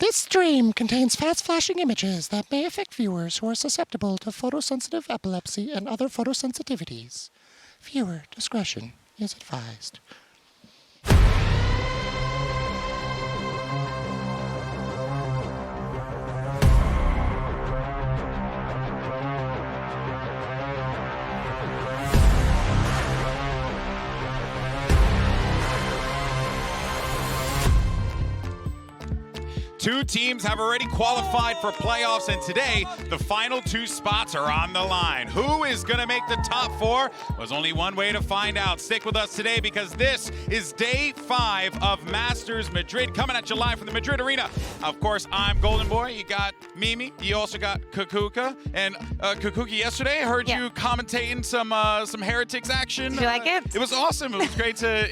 This stream contains fast-flashing images that may affect viewers who are susceptible to photosensitive epilepsy and other photosensitivities. Viewer discretion is advised. Two teams have already qualified for playoffs, and today, the final two spots are on the line. Who is going to make the top four? There's only one way to find out. Stick with us today because this is day 5 of Masters Madrid, coming at you live from the Madrid Arena. Of course, I'm Golden Boy. You got Mimi. You also got Kukuka. And Kukuka, yesterday, I heard you commentating some HyperX action. Did you like it? It was awesome. It was great to,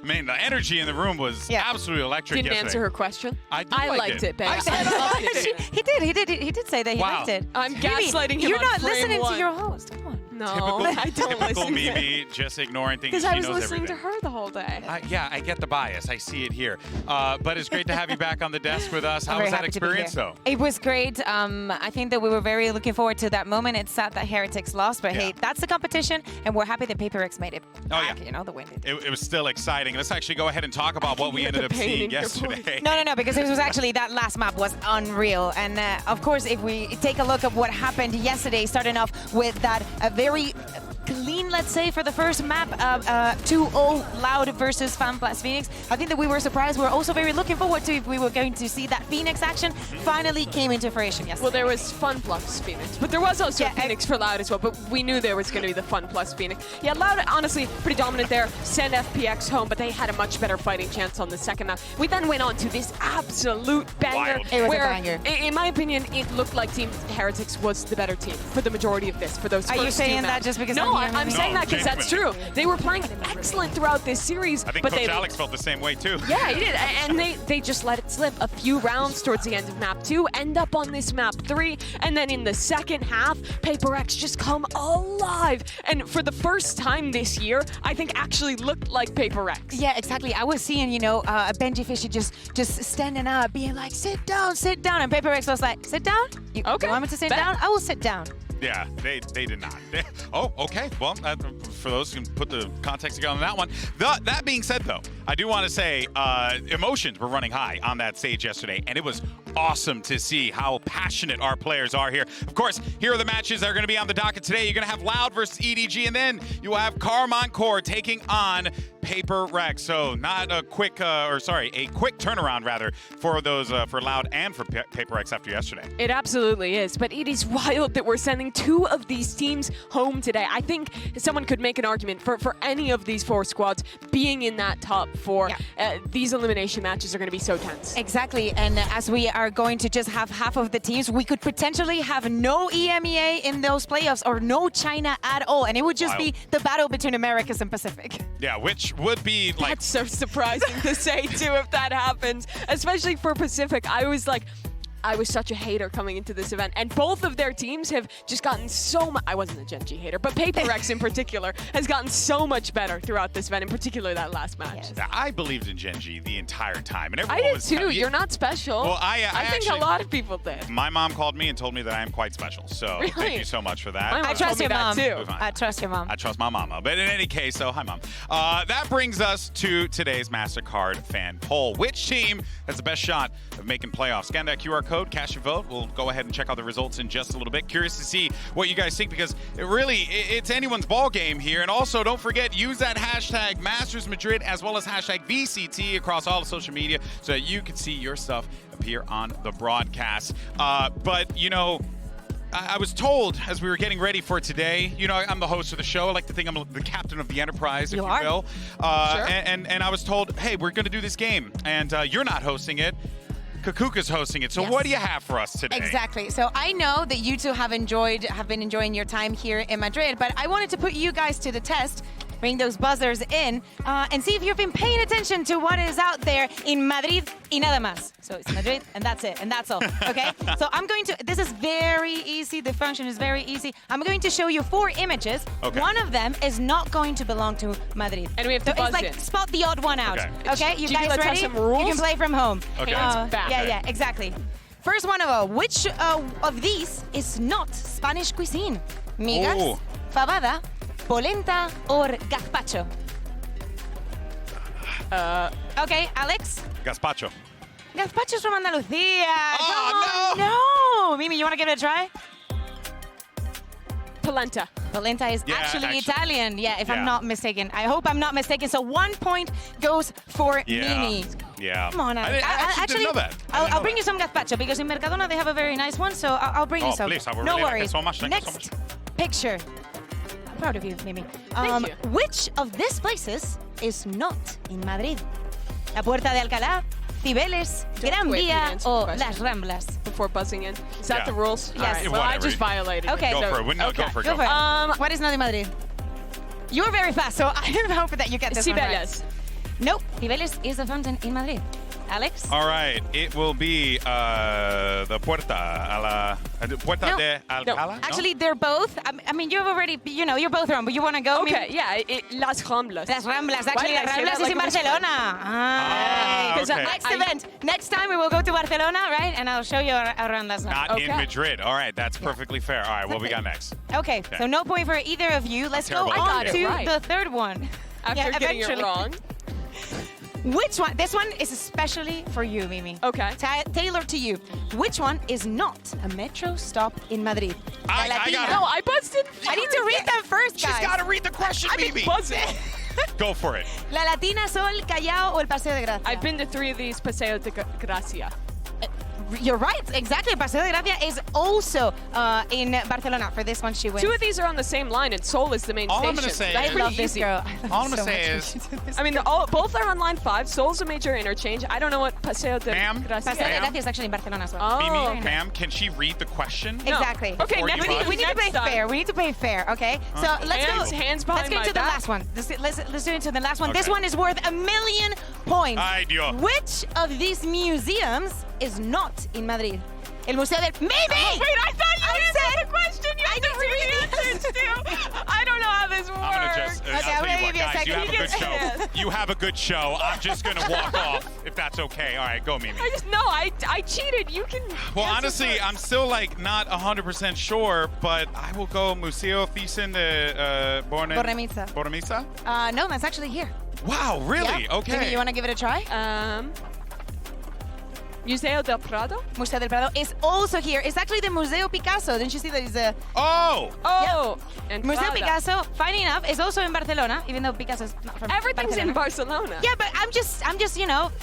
the energy in the room was absolutely electric Didn't yesterday. answer her question. I liked it, babe. I said I liked it. He did say that he liked it. I'm gaslighting him. You're not frame listening one. to your host. Come on. No, I don't typical listen Mimi, just ignoring things. because She I was knows listening everything. to her the whole day. Yeah, I get the bias. I see it here. But it's great to have you back on the desk with us. I'm How very was that happy to be experience, here. though? It was great. I think that we were very looking forward to that moment. It's sad that HyperX lost, but hey, that's the competition, and we're happy that HyperX made it back, the win. It was still exciting. Let's actually go ahead and talk about what we ended up seeing yesterday. No, because it was actually that last map was unreal. And of course, if we take a look at what happened yesterday, starting off with that very clean, let's say, for the first map, 2-0 Loud versus FunPlus Phoenix. I think that we were surprised. We were also very looking forward to if we were going to see that Phoenix action finally came into fruition yesterday. Well, there was Fun plus Phoenix, but there was also Phoenix for Loud as well, but we knew there was going to be the Fun plus Phoenix. Yeah, Loud, honestly, pretty dominant there. Sent FPX home, but they had a much better fighting chance on the second map. We then went on to this absolute banger. Wild. It was where, a banger. In my opinion, it looked like Team HyperX was the better team for the majority of this, for those first Are you two saying that maps. just because No, I'm I'm saying that because that's true. They were playing excellent throughout this series, I think but Coach they Alex felt the same way, too. Yeah, he did, and they just let it slip a few rounds towards the end of map 2, end up on this map 3, and then in the second half, HyperX just come alive, and for the first time this year, I think actually looked like HyperX. Yeah, exactly. I was seeing, Benji Fishy just standing up, being like, sit down, and HyperX was like, sit down? You want me to sit down? I will sit down. Yeah, they did not. Oh, okay. Well, for those who can put the context together on that one. That being said, though, I do want to say emotions were running high on that stage yesterday, and it was awesome to see how passionate our players are here. Of course, here are the matches that are going to be on the docket today. You're going to have Loud versus EDG, and then you have Carmine Core taking on HyperX. So not a quick, a quick turnaround rather for those for Loud and for HyperX after yesterday. It absolutely is, but it is wild that we're sending 2 of these teams home today. I think someone could make an argument for any of these 4 squads being in that top 4. Yeah. These elimination matches are going to be so tense. Exactly, and as we are going to just have half of the teams, we could potentially have no EMEA in those playoffs or no China at all, and it would just be the battle between Americas and Pacific. Yeah, which would be like... That's so surprising to say, too, if that happens, especially for Pacific. I was such a hater coming into this event, and both of their teams have just gotten so much. I wasn't a Gen G hater, but HyperX in particular has gotten so much better throughout this event, in particular that last match. Yes. Yeah, I believed in Gen G the entire time, and everyone I did was too. You're not special. Well, I think actually, a lot of people did. My mom called me and told me that I am quite special, so Really? thank you so much for that. My mom I told trust me your that mom. too. I trust your mom. I trust my mama. But in any case, so hi, Mom. That brings us to today's Mastercard fan poll. Which team has the best shot of making playoffs? Scan that QR code, cast your vote. We'll go ahead and check out the results in just a little bit. Curious to see what you guys think because it's anyone's ball game here. And also, don't forget, use that hashtag Masters Madrid as well as hashtag VCT across all of social media so that you can see your stuff appear on the broadcast. But, I was told as we were getting ready for today, I'm the host of the show. I like to think I'm the captain of the Enterprise, if you will. Sure. And I was told, hey, we're going to do this game, and you're not hosting it. Kukuka's hosting it. So what do you have for us today? Exactly. So I know that you two have been enjoying your time here in Madrid, but I wanted to put you guys to the test bring those buzzers in, and see if you've been paying attention to what is out there in Madrid y nada más. So it's Madrid, and that's it, and that's all, okay? So I'm going to, this is very easy, the function is very easy. I'm going to show you 4 images. Okay. One of them is not going to belong to Madrid. And we have to so buzz it's like in. spot the odd one out. Okay, you Gigi, guys let's have ready? some rules. You can play from home. Okay. Hands back. Yeah, exactly. First one of all, which of these is not Spanish cuisine? Migas, Ooh. fabada, polenta, or gazpacho? Okay, Alex? Gazpacho. Gazpacho's from Andalucía. Oh, Come on, no! Mimi, you want to give it a try? Polenta. Polenta is Yeah, actually actually. Italian. Yeah, if Yeah. I'm not mistaken. I hope I'm not mistaken. So 1 point goes for Yeah. Mimi. Yeah. Come on, Alex. I actually didn't know that. I'll bring you some gazpacho because in Mercadona they have a very nice one. So I'll bring you Oh, some. please, I would no really like it worries. so much. Thank you Next so picture. I'm proud of you, Mimi. Thank you. Which of these places is not in Madrid? La Puerta de Alcalá, Cibeles, Gran wait for you to Vía, answer the o question. Las Ramblas? Before buzzing in. Is that Yeah. the rules? Yes. All right. Well, I Whatever. just violated it. Okay. Go So- for it. No, go for it. Go for it. it. What is not in Madrid? You're very fast, so I hope that you get this one right. Cibeles. Nope, Cibeles is a fountain in Madrid. Alex? All right, it will be the Puerta No. de Alcalá. No? Actually, they're both. I mean, you've already, you're both wrong, but you want to go? Okay, yeah, Las Ramblas. Las Ramblas. Why Actually, did I Las say Ramblas that is like in it was Barcelona. Ah, Because okay. next event, next time we will go to Barcelona, right? And I'll show you around Las Ramblas. Not in Okay. Madrid. All right, that's perfectly fair. All right, what we got next? Okay, so no point for either of you. Let's go terrible. I on got to it right. the third one. After getting it eventually. wrong. Which one? This one is especially for you, Mimi. Okay. Tailored to you. Which one is not a metro stop in Madrid? I La got Latina. it. No, I buzzed in. I need to read them first, guys. She's got to read the question, I've been Mimi. buzzing. Go for it. La Latina, Sol, Callao, or el Paseo de Gracia? I've been to 3 of these Paseo de Gracia. You're right, exactly. Paseo de Gracia is also in Barcelona. For this one, she wins. 2 of these are on the same line, and Seoul is the main All I'm station. gonna say I is- love this easy. girl. All I'm gonna say is, I mean, both are on line 5. Seoul's a major interchange. I don't know what Paseo de Ma'am? Gracia Paseo de Ma'am? Gracia is actually in Barcelona as well. Oh. Mimi, okay. ma'am, can she read the question? No. Exactly. Okay, Before next you buzz. We need to play next time. fair. We need to play fair, okay? So let's Hands- go. hands let's behind get my to the back. last one. Let's do it to the last one. Okay. This one is worth 1,000,000 points. Ay, Dios. Which of these museums is not in Madrid? El Museo del... Maybe! Wait, I thought you answered said- the question. You have to read the answers too. I don't know how this works. I'm gonna just, Okay, I'll tell I'm gonna you what, give you a guys, you second. have a You good get- show. Yes. You have a good show. I'm just gonna walk off, if that's okay. All right, go, Mimi. I cheated. You can. Well, answer honestly, first. I'm still like not 100% sure, but I will go Museo Thyssen de Bornemisza. Bornemisza? No, that's actually here. Wow, really? Yeah. Okay. Maybe you want to give it a try? Museo del Prado. Museo del Prado is also here. It's actually the Museo Picasso. Didn't you see that? It's a Oh! Oh, and Museo Prada. Picasso. Funny enough, is also in Barcelona, even though Picasso's not from Everything's in Barcelona. Barcelona. Yeah, but I'm just,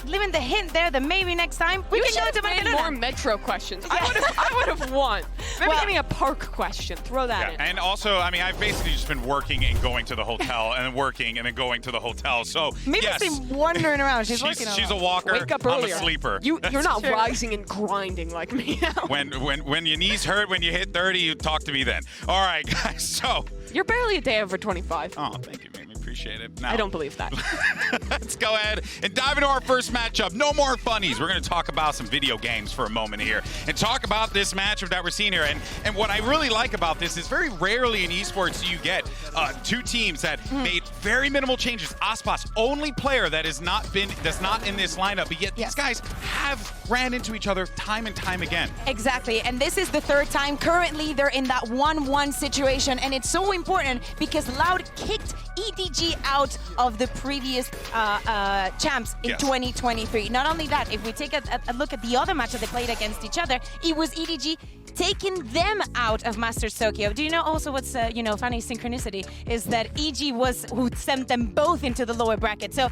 leaving the hint there that maybe next time we You can should go have to made Barcelona. more metro questions. I would have won. Maybe Well- give me a park question. Throw that Yeah, in. and also, I mean, I've basically just been working and going to the hotel, and then working and then going to the hotel. So, Mimi's yes, been wandering around. She's working on she's a it. walker. Wake up I'm earlier. a sleeper. You're not true. rising and grinding like me now. When your knees hurt when you hit 30, you talk to me then. All right, guys. So, You're barely a day over 25. oh, thank you, Mimi. Appreciate it. Now, I don't believe that. let's go ahead and dive into our first matchup. No more funnies. We're going to talk about some video games for a moment here and talk about this matchup that we're seeing here. And what I really like about this is very rarely in esports do you get 2 teams that made very minimal changes. Aspas, only player that that's not in this lineup, but yet these guys have ran into each other time and time again. Exactly, and this is the 3rd time. Currently, they're in that 1-1 situation, and it's so important because Loud kicked EDG out of the previous champs in Yes. 2023. Not only that, if we take a look at the other match that they played against each other, it was EDG taking them out of Masters Tokyo. Do you know also what's funny synchronicity is that EG was who sent them both into the lower bracket. So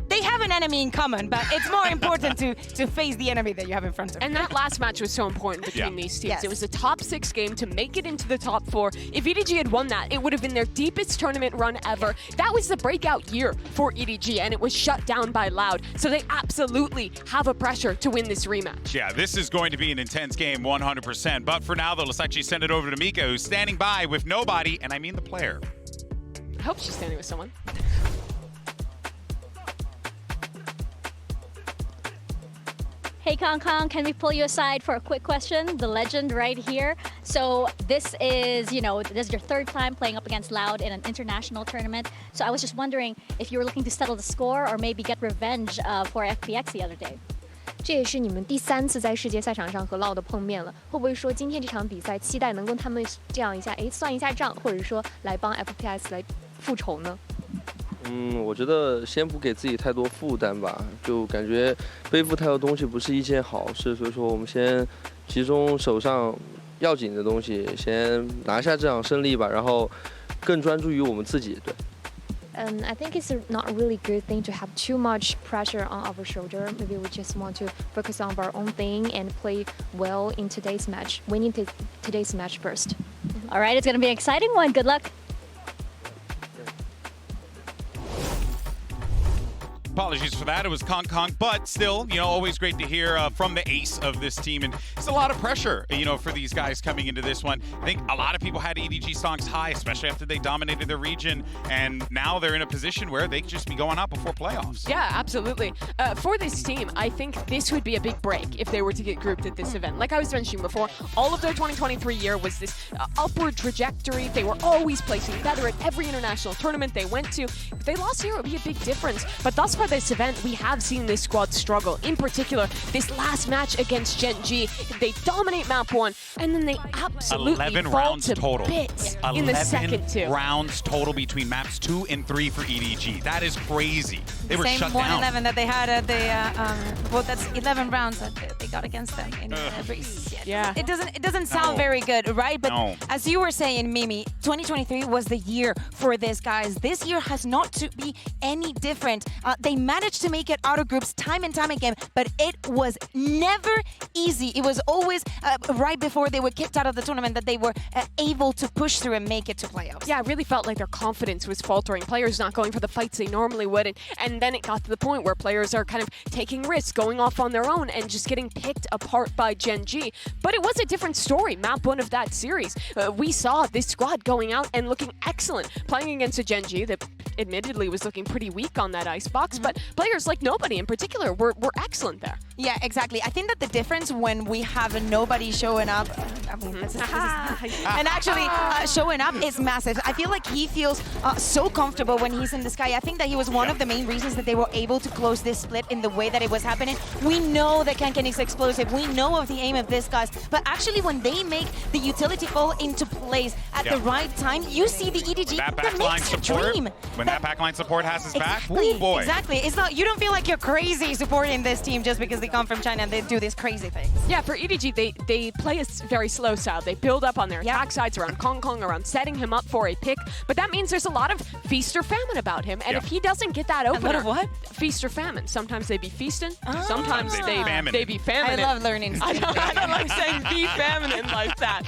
they have an enemy in common, but it's more important to face the enemy that you have in front of you. And that last match was so important between Yeah. these teams. Yes. It was a top 6 game to make it into the top 4. If EDG had won that, it would have been their deepest tournament run ever. That was the breakout year for EDG, and it was shut down by Loud. So they absolutely have a pressure to win this rematch. Yeah, this is going to be an intense game, 100%. But for now, though, let's actually send it over to Mika, who's standing by with nobody, and I mean the player. I hope she's standing with someone. Hey Kong Kong, can we pull you aside for a quick question? The legend right here. So this is, this is your third time playing up against Loud in an international tournament. So I was just wondering if you were looking to settle the score or maybe get revenge for FPX the other day. 这也是你们第3次在世界赛场上和 Loud 碰面了，会不会说今天这场比赛期待能跟他们这样一下，算一下账，或者说来帮 FPX 来复仇呢？我觉得先不给自己太多负担吧，就感觉背负太多东西不是一件好事，所以说我们先集中手上要紧的东西，先拿下这场胜利吧，然后更专注于我们自己。对。I think it's not a really good thing to have too much pressure on our shoulder. Maybe we just want to focus on our own thing and play well in today's match, winning today's match first. All right, it's going to be an exciting one. Good luck. Apologies for that. It was Kong Kong, but still, always great to hear from the ace of this team. And it's a lot of pressure, for these guys coming into this one. I think a lot of people had EDG stocks high, especially after they dominated their region. And now they're in a position where they could just be going out before playoffs. Yeah, absolutely. For this team, I think this would be a big break if they were to get grouped at this event. Like I was mentioning before, all of their 2023 year was this upward trajectory. They were always placing better at every international tournament they went to. If they lost here, it would be a big difference. But thus far this event, we have seen this squad struggle. In particular, this last match against Gen G, they dominate map 1, and then they absolutely 11 fall rounds to total. bits in the second two. 11 rounds total between maps 2 and 3 for EDG. That is crazy. They were Same shut down. 1-11 that they had at the, that's 11 rounds that they got against them in every set. Yeah. It doesn't sound very good, right? But No. as you were saying, Mimi, 2023 was the year for this, guys. This year has not to be any different. They managed to make it out of groups time and time again, but it was never easy. It was always right before they were kicked out of the tournament that they were able to push through and make it to playoffs. Yeah, it really felt like their confidence was faltering. Players not going for the fights they normally would. And then it got to the point where players are kind of taking risks, going off on their own, and just getting picked apart by Gen G. But it was a different story, map 1 of that series. We saw this squad going out and looking excellent, playing against a Gen G that admittedly was looking pretty weak on that icebox, but players like Nobody in particular were excellent there. Yeah, exactly. I think that the difference when we have Nobody showing up, and actually showing up is massive. I feel like he feels so comfortable when he's in the sky. I think that he was one of the main reasons that they were able to close this split in the way that it was happening. We know that Kankan is explosive. We know of the aim of this guys, but actually when they make the utility fall into place at the right time, you see the EDG That that backline makes a support, dream. when that backline support has his back, Exactly, ooh boy. exactly. It's not, you don't feel like you're crazy supporting this team just because they come from China and they do these crazy things. Yeah, for EDG, they play a very slow style. They build up on their attack sides around Kong Kong, around setting him up for a pick. But that means there's a lot of feast or famine about him. And if he doesn't get that opener, lot of what? Feast or famine. Sometimes they be feasting. Sometimes they be I feminine. love learning I stuff. don't like saying be feminine like that.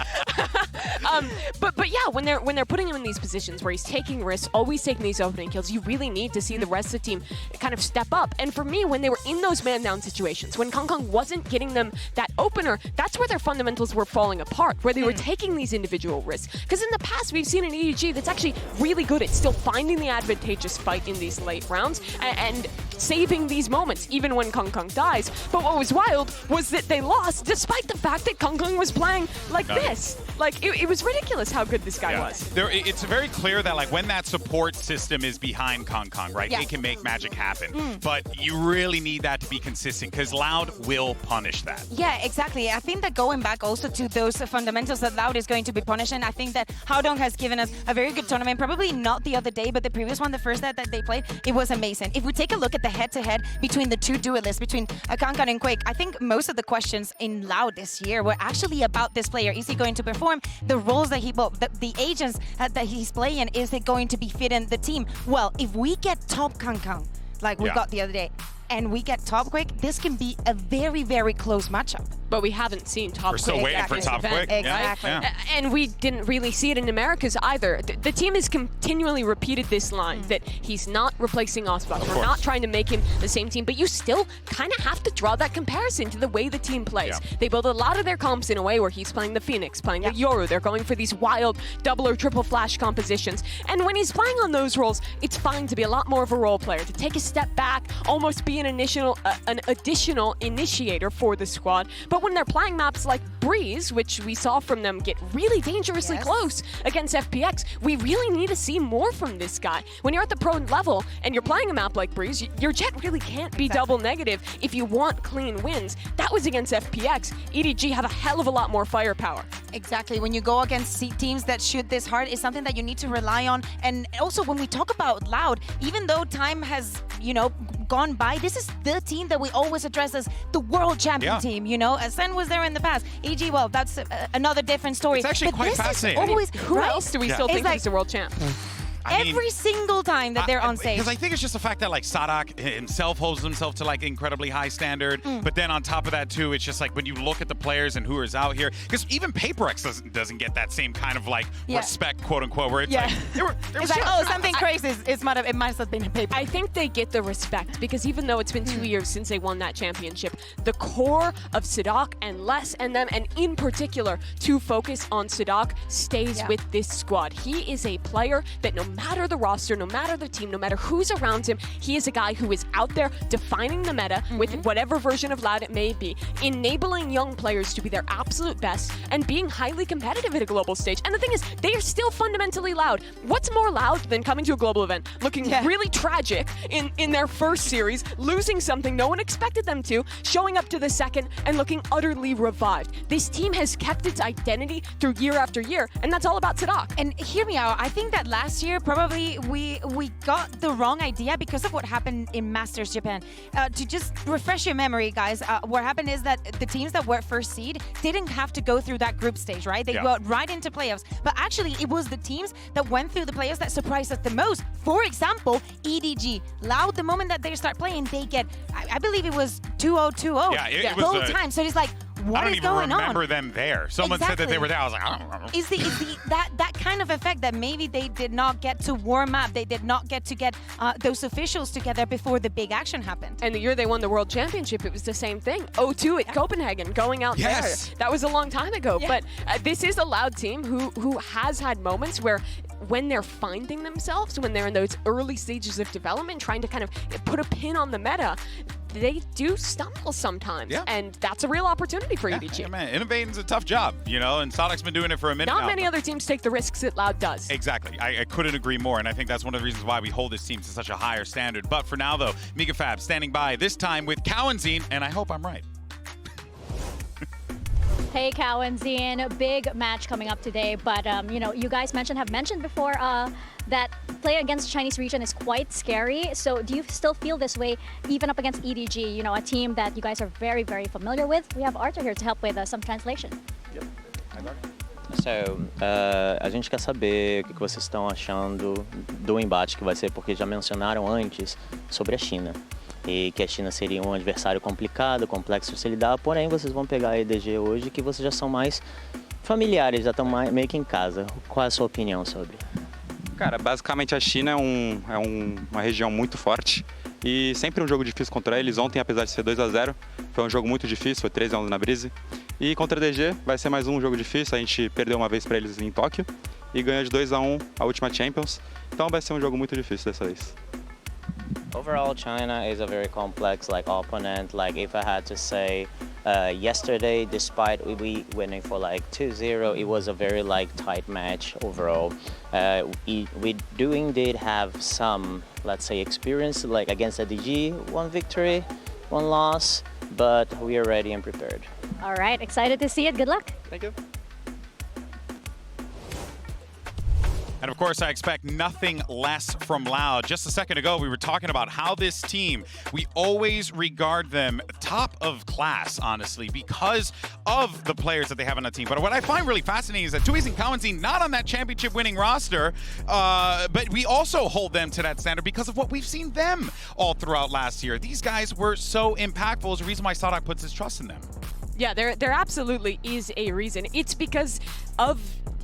But yeah, when they're putting him in these positions where he's taking risks, always taking these opening kills, you really need to see the rest of the team kind of step up. And for me, when they were in those man-down situations, when Kong Kong wasn't getting them that opener, that's where their fundamentals were falling apart, where they were taking these individual risks. Because in the past, we've seen an EDG that's actually really good at still finding the advantageous fight in these late rounds and saving these moments, even when Kong Kong dies. But what was wild was that they lost despite the fact that Kong Kong was playing like this. Like, it was ridiculous how good this guy was. It's very clear that like when that support system is behind Kong Kong, right, it can make magic happen. But you really need that to be consistent because Loud will punish that. Yeah, exactly. I think that going back also to those fundamentals that Loud is going to be punishing, I think that Haodong has given us a very good tournament. Probably not the other day, but the previous one, the first that they played, it was amazing. If we take a look at the head-to-head between the two duelists, between Kankan and Quake, I think most of the questions in Loud this year were actually about this player. Is he going to perform the roles that the agents that he's playing? Is it going to be fitting the team? Well, if we get top Kankan, like we got the other day, and we get top Quake, this can be a very, very close matchup. but we haven't seen Top We're Quick. still waiting for at this Top event, Quick. Exactly. Yeah. And we didn't really see it in Americas either. The team has continually repeated this line that he's not replacing Osbach. We're not trying to make him the same team, but you still kind of have to draw that comparison to the way the team plays. Yeah. They build a lot of their comps in a way where he's playing the Phoenix, playing the Yoru. They're going for these wild double or triple flash compositions. And when he's playing on those roles, it's fine to be a lot more of a role player, to take a step back, almost be an additional initiator for the squad. But when they're playing maps like Breeze, which we saw from them get really dangerously close against FPX, we really need to see more from this guy. When you're at the pro level and you're playing a map like Breeze, your Jet really can't be double negative if you want clean wins. That was against FPX. EDG have a hell of a lot more firepower. Exactly. When you go against teams that shoot this hard, it's something that you need to rely on. And also, when we talk about Loud, even though time has, gone by, this is the team that we always address as the world champion team. Sen was there in the past. EG, well, that's another different story. It's actually quite fascinating. Always, Who else do we still think is the world champ? Every single time that they're on stage. Because I think it's just the fact that like Sadak himself holds himself to like incredibly high standard. But then on top of that too, it's just like when you look at the players and who is out here, because even HyperX doesn't get that same kind of like respect, quote unquote, where it's like it's like, oh, something crazy. It might have been HyperX. I think they get the respect because even though it's been 2 years since they won that championship, the core of Sadak and Les and them, and in particular to focus on Sadak, stays with this squad. He is a player that no matter the roster, no matter the team, no matter who's around him, he is a guy who is out there defining the meta with whatever version of Loud it may be, enabling young players to be their absolute best and being highly competitive at a global stage. And the thing is, they are still fundamentally Loud. What's more Loud than coming to a global event, looking really tragic in their first series, losing something no one expected them to, showing up to the second and looking utterly revived. This team has kept its identity through year after year, and that's all about Sadak. And hear me out, I think that last year probably we got the wrong idea because of what happened in Masters Japan. To just refresh your memory, guys, what happened is that the teams that were first seed didn't have to go through that group stage, right? They got right into playoffs. But actually, it was the teams that went through the playoffs that surprised us the most. For example, EDG. Loud, the moment that they start playing, they get, I believe it was 2-0-2-0. Yeah, it was both times. So it's like, what is going on? I don't even remember them there. Someone said that they were there. I was like, I don't remember. Is that kind of effect that maybe they did not get to warm up, they did not get to get those officials together before the big action happened. And the year they won the World Championship, it was the same thing. 0-2 at Copenhagen, going out there. That was a long time ago. But this is a Loud team who has had moments where when they're finding themselves, when they're in those early stages of development, trying to kind of put a pin on the meta, they do stumble sometimes, and that's a real opportunity for EDG. Yeah, man, innovating's a tough job, and Sadak's been doing it for a minute now. Not many other teams take the risks that Loud does. Exactly. I couldn't agree more, and I think that's one of the reasons why we hold this team to such a higher standard. But for now, though, Mika Fab standing by, this time with Cowanzine, and I hope I'm right. Hey, Cowanzine, big match coming up today, but you guys have mentioned before that playing against the Chinese region is quite scary. So do you still feel this way even up against EDG, a team that you guys are very, very familiar with? We have Arthur here to help with some translation. Yep. So, a gente quer saber o que vocês estão achando do embate que vai ser, porque já mencionaram antes sobre a China. E que a China seria um adversário complicado, complexo de se lidar, porém vocês vão pegar a EDG hoje que vocês já são mais familiares, já estão meio que em casa. Qual é a sua opinião sobre? Cara, basicamente a China é uma região muito forte e sempre um jogo difícil contra eles. Ontem, apesar de ser 2-0, foi um jogo muito difícil, foi 3-1 na Breeze. E contra a EDG vai ser mais um jogo difícil, a gente perdeu uma vez para eles em Tóquio e ganhou de 2-1 a última Champions, então vai ser um jogo muito difícil dessa vez. Overall, China is a very complex opponent. If I had to say, yesterday, despite we winning for 2-0, it was a very tight match overall. We do indeed have some, let's say, experience against EDG, 1 victory, 1 loss, but we are ready and prepared. All right, excited to see it. Good luck. Thank you. And of course, I expect nothing less from Loud. Just a second ago, we were talking about how this team, we always regard them top of class, honestly, because of the players that they have on the team. But what I find really fascinating is that Tui's and Cowanzine not on that championship-winning roster, but we also hold them to that standard because of what we've seen them all throughout last year. These guys were so impactful. Is the reason why Sadak puts his trust in them. Yeah, there absolutely is a reason. It's because of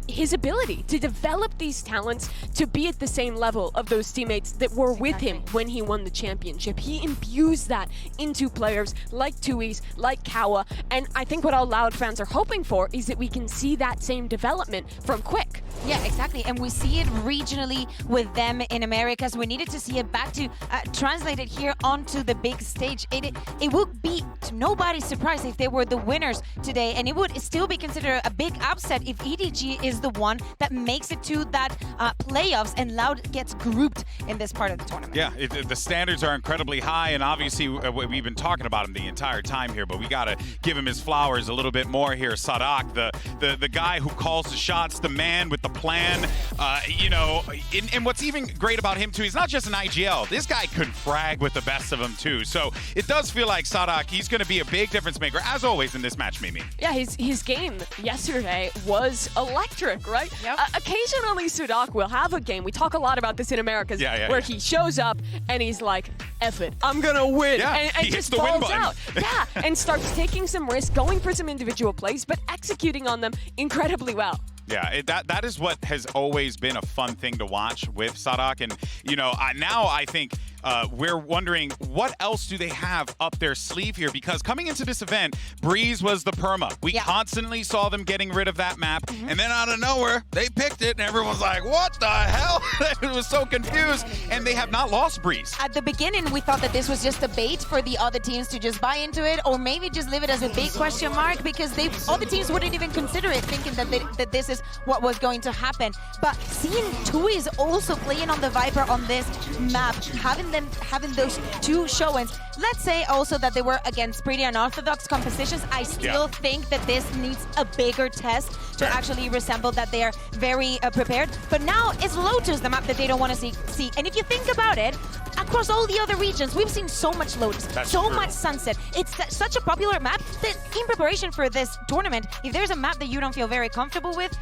his ability to develop these talents to be at the same level of those teammates that were with him when he won the championship. He imbues that into players like Tuis, like Kawa, and I think what all Loud fans are hoping for is that we can see that same development from Quick. Yeah, exactly. And we see it regionally with them in Americas. We needed to see it back to translate it here onto the big stage. It would be to nobody's surprise if they were the winners today, and it would still be considered a big upset if EDG is the one that makes it to that playoffs and Loud gets grouped in this part of the tournament. Yeah, the standards are incredibly high, and obviously we've been talking about him the entire time here, but we got to give him his flowers a little bit more here. Sadak, the guy who calls the shots, the man with the plan, you know, and what's even great about him too, he's not just an IGL. This guy could frag with the best of them too. So it does feel like Sadak, he's going to be a big difference maker, as always in this match, Mimi. Yeah, his game yesterday was electric, right? Yep. Occasionally Sadak will have a game, we talk a lot about this in Americas, where he shows up and he's like, F it, I'm gonna win. Yeah, and he hits just the win balls button. out. Yeah, and starts taking some risks, going for some individual plays, but executing on them incredibly well. Yeah, that is what has always been a fun thing to watch with Sadak. And, you know, now I think we're wondering what else do they have up their sleeve here? Because coming into this event, Breeze was the perma. We constantly saw them getting rid of that map. And then out of nowhere, they picked it and everyone's like, what the hell? It was so confused. And they have not lost Breeze. At the beginning, we thought that this was just a bait for the other teams to just buy into it, or maybe just leave it as a big question mark, because other teams wouldn't even consider it, thinking that this is what was going to happen. But seeing Tuis also playing on the Viper on this map, having those two showings, let's say also that they were against pretty unorthodox compositions, I still think that this needs a bigger test to actually resemble that they are very prepared. But now it's Lotus, the map that they don't want to see. And if you think about it, across all the other regions, we've seen so much Lotus, so much Sunset. It's such a popular map that in preparation for this tournament, if there's a map that you don't feel very comfortable with,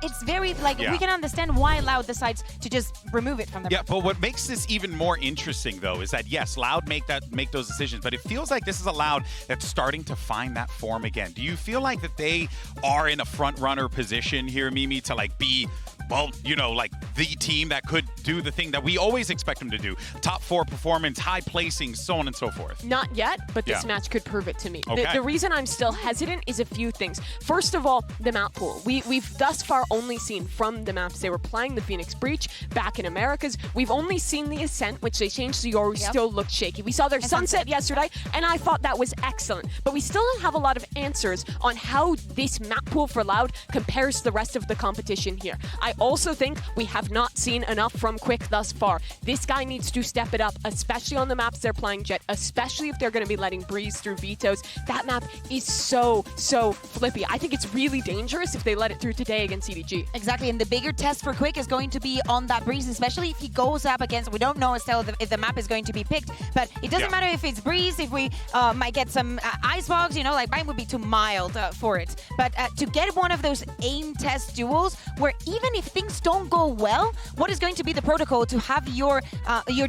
it's very, like, we can understand why Loud decides to just remove it from the map. But what makes this even more interesting, though, is that, yes, Loud make those decisions, but it feels like this is a Loud that's starting to find that form again. Do you feel like that they are in a front-runner position here, Mimi, to, like, be, well, you know, like, the team that could do the thing that we always expect them to do? Top 4 performance, high placing, so on and so forth. Not yet, but this match could prove it to me. Okay. The reason I'm still hesitant is a few things. First of all, the map pool. We've thus far only seen from the maps they were playing the Phoenix Breach back in Americas. We've only seen the Ascent, which they changed to Yoru, still looked shaky. We saw their Sunset yesterday, and I thought that was excellent. But we still don't have a lot of answers on how this map pool for Loud compares to the rest of the competition here. I also think we have not seen enough from Quick thus far. This guy needs to step it up, especially on the maps they're playing Jet, especially if they're going to be letting Breeze through vetoes. That map is so flippy. I think it's really dangerous if they let it through today against EDG. Exactly, and the bigger test for Quick is going to be on that Breeze, especially if he goes up against, we don't know still if the map is going to be picked, but it doesn't matter if it's Breeze, if we might get some Icebox, you know, like mine would be too mild for it. But to get one of those aim test duels where even if things don't go well, what is going to be the protocol to have your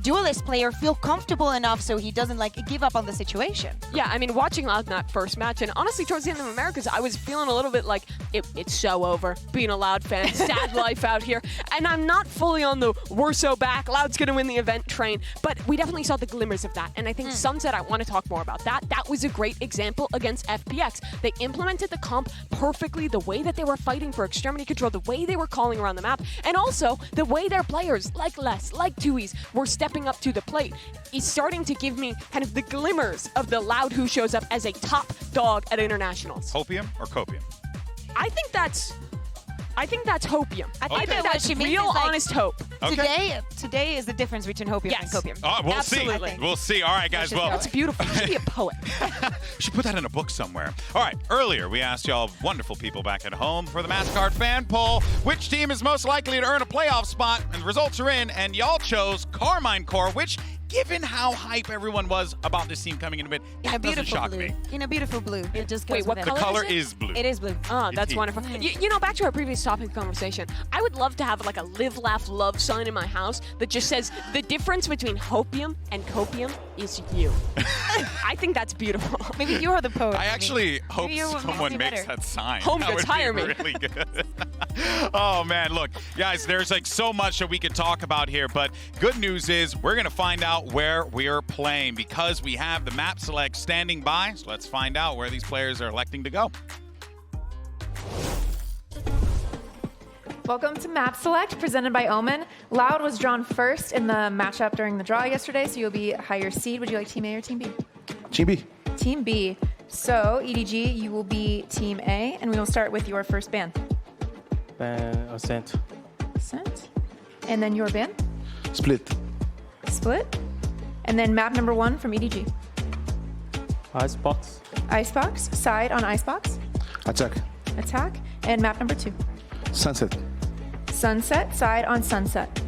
duelist player feel comfortable enough so he doesn't like give up on the situation? Yeah, I mean, watching Loud in that first match, and honestly towards the end of Americas, I was feeling a little bit like it's so over being a Loud fan. Sad life out here. And I'm not fully on the we're so back, Loud's gonna win the event train, but we definitely saw the glimmers of that. And I think Sunset, I want to talk more about that. That was a great example against FPX. They implemented the comp perfectly, the way that they were fighting for extremity control, the way they were calling around the map, and also the way their players, like Les, like Tuis, were stepping up to the plate is starting to give me kind of the glimmers of the Loud who shows up as a top dog at internationals. Hopium or copium? I think that's hopium. I think that's real, honest hope. Okay. Today is the difference between hopium and copium. We'll Absolutely. see. We'll see. All right, guys. Well, That's beautiful. You should be a poet. we should put that in a book somewhere. All right. Earlier, we asked y'all wonderful people back at home for the Mastercard fan poll, which team is most likely to earn a playoff spot, and the results are in, and y'all chose Carmine Core, which given how hype everyone was about this team coming in a bit, that doesn't shock me. In a beautiful blue. It just goes Wait, what with it. The color color is blue. It is blue. Oh, that's Indeed. wonderful. You know, back to our previous topic of conversation, I would love to have like a live, laugh, love sign in my house that just says the difference between hopium and copium is you. I think that's beautiful. Maybe you're the poet. I actually hope you will someone do makes better. that sign. Home That goods, would be hire me. really good. Oh man, look, guys, there's like so much that we could talk about here, but good news is we're gonna find out where we're playing because we have the map select standing by. So let's find out where these players are electing to go. Welcome to Map Select, presented by OMEN. Loud was drawn first in the matchup during the draw yesterday, so you'll be higher seed. Would you like Team A or Team B? Team B. Team B. So, EDG, you will be Team A, and we will start with your first ban. Ascent. Ascent. And then your ban. Split. Split. And then map number 1 from EDG. Icebox. Icebox. Side on Icebox. Attack. Attack. And map number 2. Sunset. Sunset. Side on Sunset.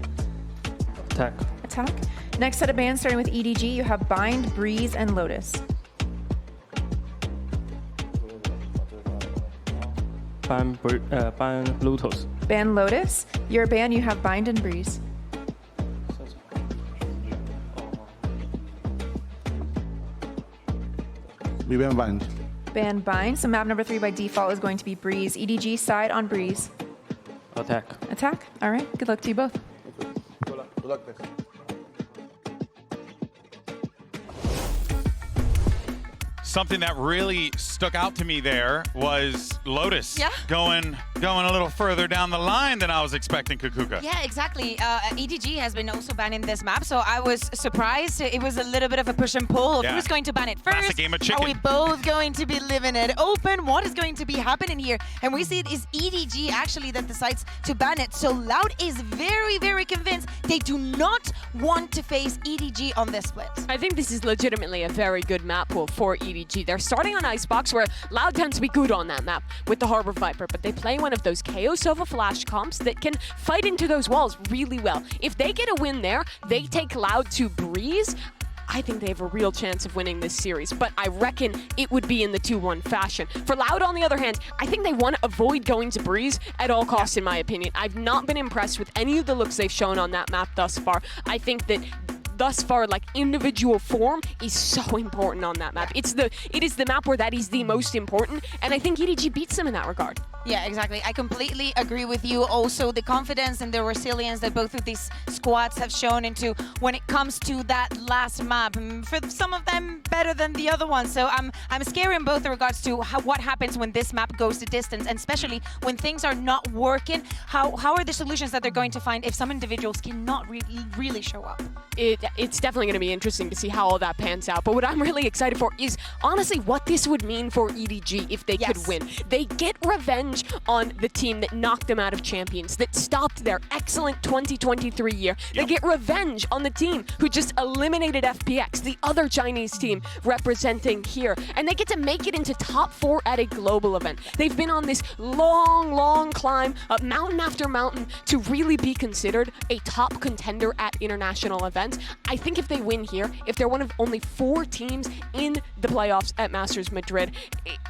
Attack. Attack. Next set of bans, starting with EDG, you have Bind, Breeze, and Lotus. Ban Lotus. Ban Lotus. Your ban, you have Bind and Breeze. We ban Bind. Ban Bind. So map number 3 by default is going to be Breeze. EDG, side on Breeze. Attack. Attack. All right. Good luck to you both. Good luck, guys. Something that really stuck out to me there was Lotus going a little further down the line than I was expecting, Kukuka. Yeah, exactly. EDG has been also banning this map, so I was surprised. It was a little bit of a push and pull of Yeah. who's going to ban it first. Classic game of chicken. Are we both going to be living it open? What is going to be happening here? And we see it is EDG actually that decides to ban it. So Loud is very, very convinced they do not want to face EDG on this split. I think this is legitimately a very good map pool for EDG. They're starting on Icebox, where Loud tends to be good on that map with the Harbor Viper, but they play one of those KO Sova flash comps that can fight into those walls really well. If they get a win there, they take Loud to Breeze. I think they have a real chance of winning this series, but I reckon it would be in the 2-1 fashion. For Loud, on the other hand, I think they want to avoid going to Breeze at all costs, in my opinion. I've not been impressed with any of the looks they've shown on that map thus far. I think that thus far, like, individual form is so important on that map. It is the map where that is the most important, and I think EDG beats them in that regard. Yeah, exactly. I completely agree with you. Also, the confidence and the resilience that both of these squads have shown into when it comes to that last map. For some of them, better than the other one. So I'm scared in both regards to what happens when this map goes the distance, and especially when things are not working. How are the solutions that they're going to find if some individuals cannot really show up? It's definitely going to be interesting to see how all that pans out. But what I'm really excited for is honestly what this would mean for EDG if they could win. They get revenge on the team that knocked them out of Champions, that stopped their excellent 2023 year. They get revenge on the team who just eliminated FPX, the other Chinese team representing here. And they get to make it into top 4 at a global event. They've been on this long climb up mountain after mountain to really be considered a top contender at international events. I think if they win here, if they're one of only 4 teams in the playoffs at Masters Madrid,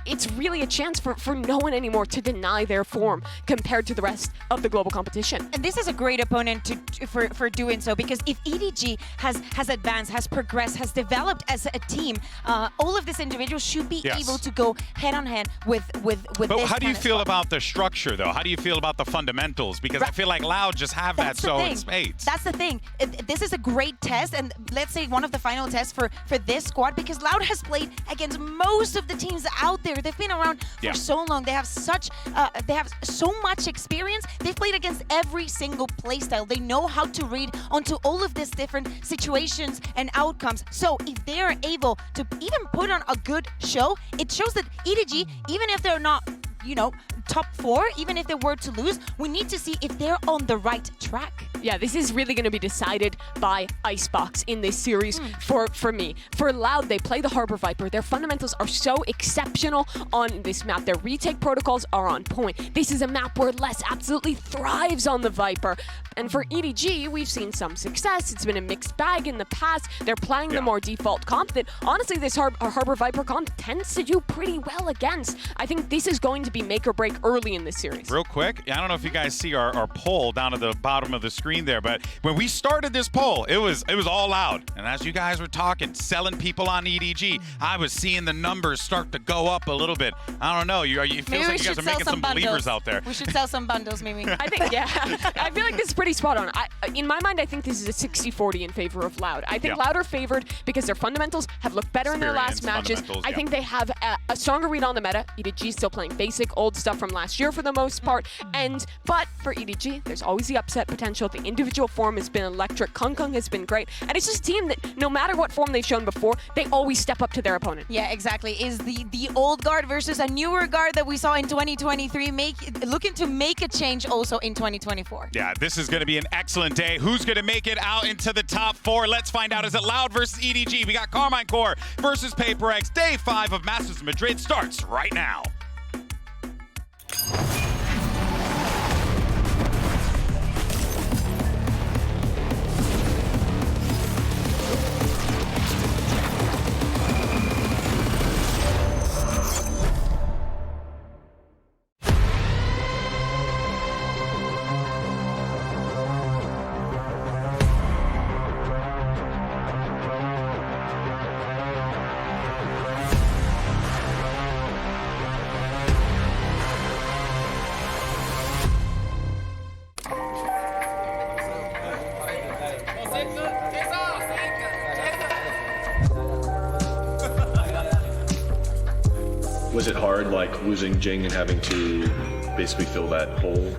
it's really a chance for no one anymore to deny their form compared to the rest of the global competition. And this is a great opponent for doing so, because if EDG has advanced, has progressed, has developed as a team, all of these individuals should be able to go head on head with But this how do you kind of feel squad. about the structure, though? How do you feel about the fundamentals? Because I feel like Loud just have that That's the so thing. in spades. That's the thing. This is a great test, and let's say one of the final tests for this squad, because Loud has played against most of the teams out there. They've been around for so long. They have so much experience. They've played against every single playstyle. They know how to read onto all of these different situations and outcomes. So if they're able to even put on a good show, it shows that EDG, even if they're not, you know, top 4, even if they were to lose, we need to see if they're on the right track. Yeah, this is really going to be decided by Icebox in this series for me. For Loud, they play the Harbor Viper. Their fundamentals are so exceptional on this map. Their retake protocols are on point. This is a map where Les absolutely thrives on the Viper. And for EDG, we've seen some success. It's been a mixed bag in the past. They're playing the more default comp that, honestly, this Harbor Viper comp tends to do pretty well against. I think this is going to be make or break early in this series. Real quick, I don't know if you guys see our poll down at the bottom of the screen there, but when we started this poll, it was all Loud. And as you guys were talking, selling people on EDG, I was seeing the numbers start to go up a little bit. I don't know. It feels like you guys are making some believers out there. We should sell some bundles, Mimi. I think, yeah. I feel like this is pretty spot on. In my mind, I think this is a 60-40 in favor of Loud. I think Loud are favored because their fundamentals have looked better in their last matches. I think they have a stronger read on the meta. EDG still playing basic old stuff from last year for the most part. But for EDG, there's always the upset potential. The individual form has been electric. Kung has been great. And it's just a team that no matter what form they've shown before, they always step up to their opponent. Yeah, exactly. Is the old guard versus a newer guard that we saw in 2023 looking to make a change also in 2024. Yeah, this is going to be an excellent day. Who's going to make it out into the top 4? Let's find out. Is it Loud versus EDG? We got Carmine Core versus HyperX. Day 5 of Masters Madrid starts right now. Was it hard, like losing Jing and having to basically fill that hole?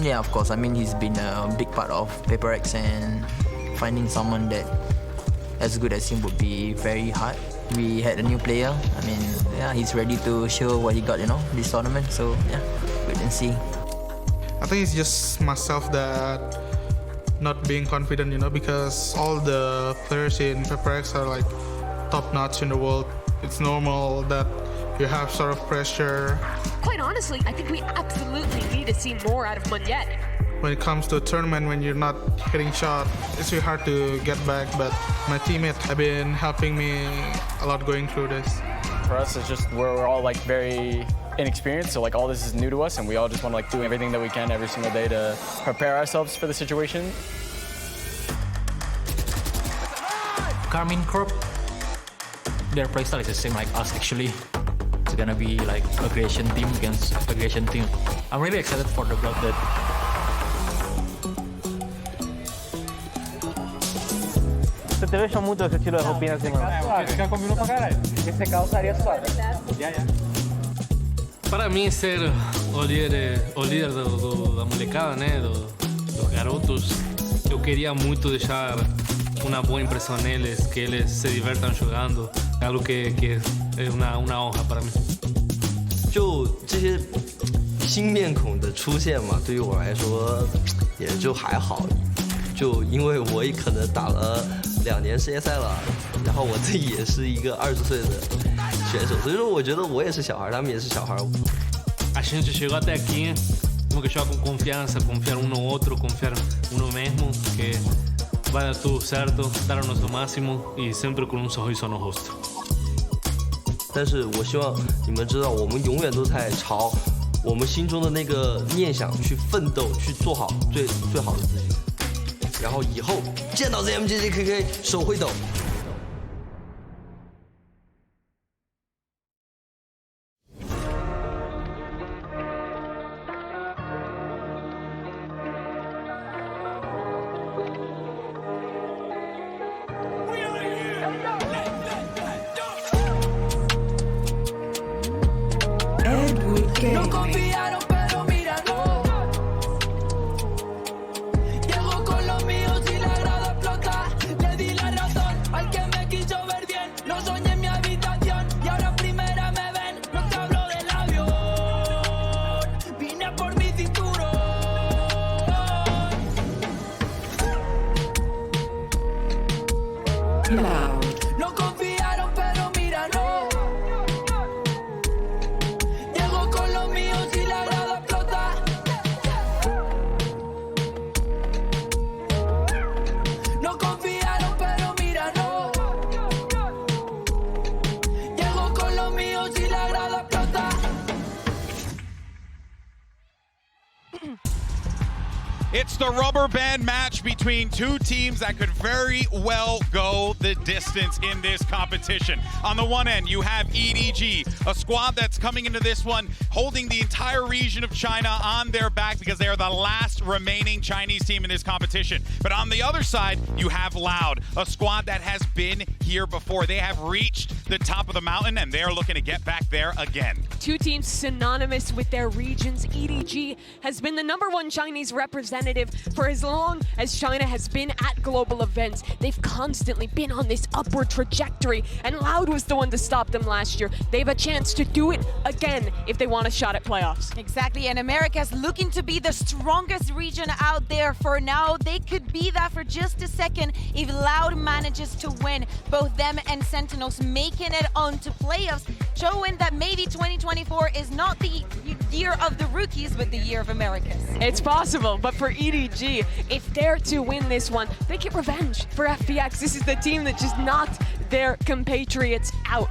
Yeah, of course. I mean, he's been a big part of HyperX, and finding someone that as good as him would be very hard. We had a new player. I mean, yeah, he's ready to show what he got, this tournament. So yeah, wait and see. I think it's just myself that not being confident, because all the players in HyperX are like top notch in the world. It's normal that you have sort of pressure. Quite honestly, I think we absolutely need to see more out of Munyet. When it comes to a tournament, when you're not hitting shot, it's really hard to get back, but my teammates have been helping me a lot going through this. For us, it's just we're all like very inexperienced, so like all this is new to us, and we all just want to like do everything that we can every single day to prepare ourselves for the situation. Carmine Corp, their playstyle is the same like us actually. It's gonna be like aggression team against aggression team. I'm really excited for the block that. Se te ve yo mucho ese estilo de Hopinas de Fica combinando pra caralho. Esse calçaria suave. Para mim, ser o líder da molecada, né, dos garotos, eu queria muito deixar uma boa impressão neles, que eles se divertam jogando, é algo que é uma honra para mim. 就这些新面孔的出现嘛，对于我来说也就还好，就因为我也可能打了2年世界赛了，然后我自己也是一个20岁的选手，所以说我觉得我也是小孩，他们也是小孩。A gente chegou até aqui, temos que jogar com confiança, confiar um no outro, confiar no mesmo, que vai dar tudo certo, dar o nosso máximo e sempre com sorriso no rosto. 但是我希望你们知道，我们永远都在朝我们心中的那个念想去奋斗，去做好最好的自己。然后以后见到 ZMGGKK 手会抖。No confiaron, pero míralo. Llego con los míos y la grada explota. Le di la razón a It's the rubber band match between two teams that could very well go the distance in this competition. On the one end, you have EDG, a squad that's coming into this one holding the entire region of China on their back because they are the last remaining Chinese team in this competition. But on the other side, you have Loud, a squad that has been here before. They have reached the top of the mountain and they are looking to get back there again. Two teams synonymous with their regions. EDG has been the #1 Chinese representative for as long as China has been at global events. They've constantly been on this upward trajectory, and Loud was the one to stop them last year. They have a chance to do it again if they want a shot at playoffs. Exactly, and America's looking to be the strongest region out there for now. They could be that for just a second if Loud manages to win. Both them and Sentinels making it onto playoffs, showing that maybe 2024 is not the year of the rookies, but the year of Americas. It's possible, but for EDG, if they're to win this one, they get revenge for FPX. This is the team that just knocked their compatriots out.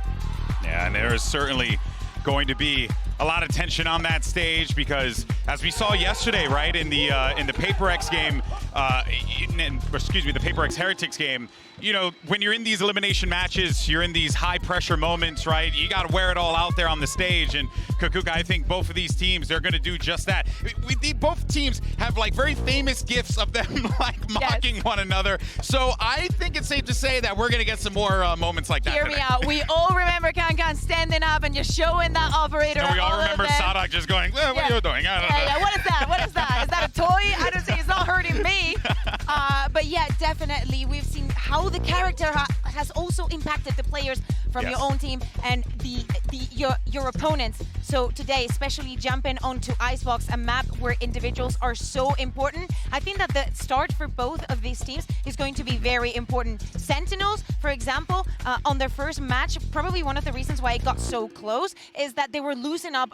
Yeah, and there is certainly going to be a lot of tension on that stage because, as we saw yesterday, right, in the HyperX game, the HyperX Heretics game, you know, when you're in these elimination matches, you're in these high-pressure moments, right? You got to wear it all out there on the stage, and Kukuka, I think both of these teams, they're going to do just that. Both teams have, like, very famous gifs of them, like, mocking one another, so I think it's safe to say that we're going to get some more moments like that. Hear me out. We all remember Kankan standing up and just showing that operator. And we all remember Sadak just going, what are you doing? Yeah, what is that? What is that? Is that a toy? I don't say it's not hurting me. But yeah, definitely, we've seen how the character has also impacted the players from your own team and your opponents. So today, especially jumping onto Icebox, a map where individuals are so important, I think that the start for both of these teams is going to be very important. Sentinels, for example, on their first match, probably one of the reasons why it got so close is that they were losing up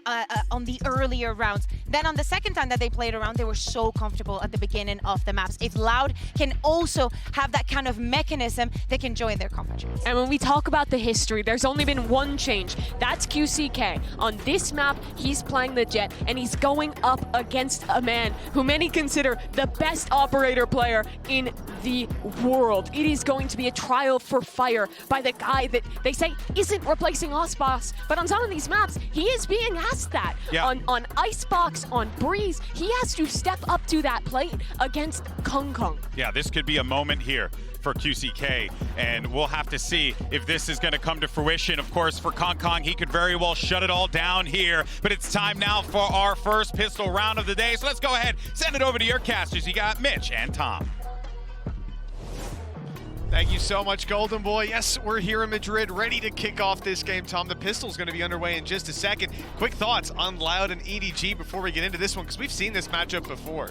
on the earlier rounds. Then on the second time that they played around, they were so comfortable at the beginning of the maps. If Loud can also have that kind of mechanism, they can join their compatriots. And when we talk about the history, there's only been one change. That's QCK. On this map, he's playing the Jet, and he's going up against a man who many consider the best operator player in the world. It is going to be a trial for fire by the guy that they say isn't replacing Osbox, but on some of these maps, he is being asked that. Yeah. On Icebox, on Breeze, he has to step up to that plate against Kong Kong. Yeah, this could be a moment here for QCK, and we'll have to see if this is going to come to fruition. Of course, for Kong Kong, he could very well shut it all down here, but it's time now for our first pistol round of the day. So let's go ahead, send it over to your casters. You got Mitch and Tom. Thank you so much, Golden Boy. Yes, we're here in Madrid, ready to kick off this game. Tom, the pistol's going to be underway in just a second. Quick thoughts on Loud and EDG before we get into this one, because we've seen this matchup before.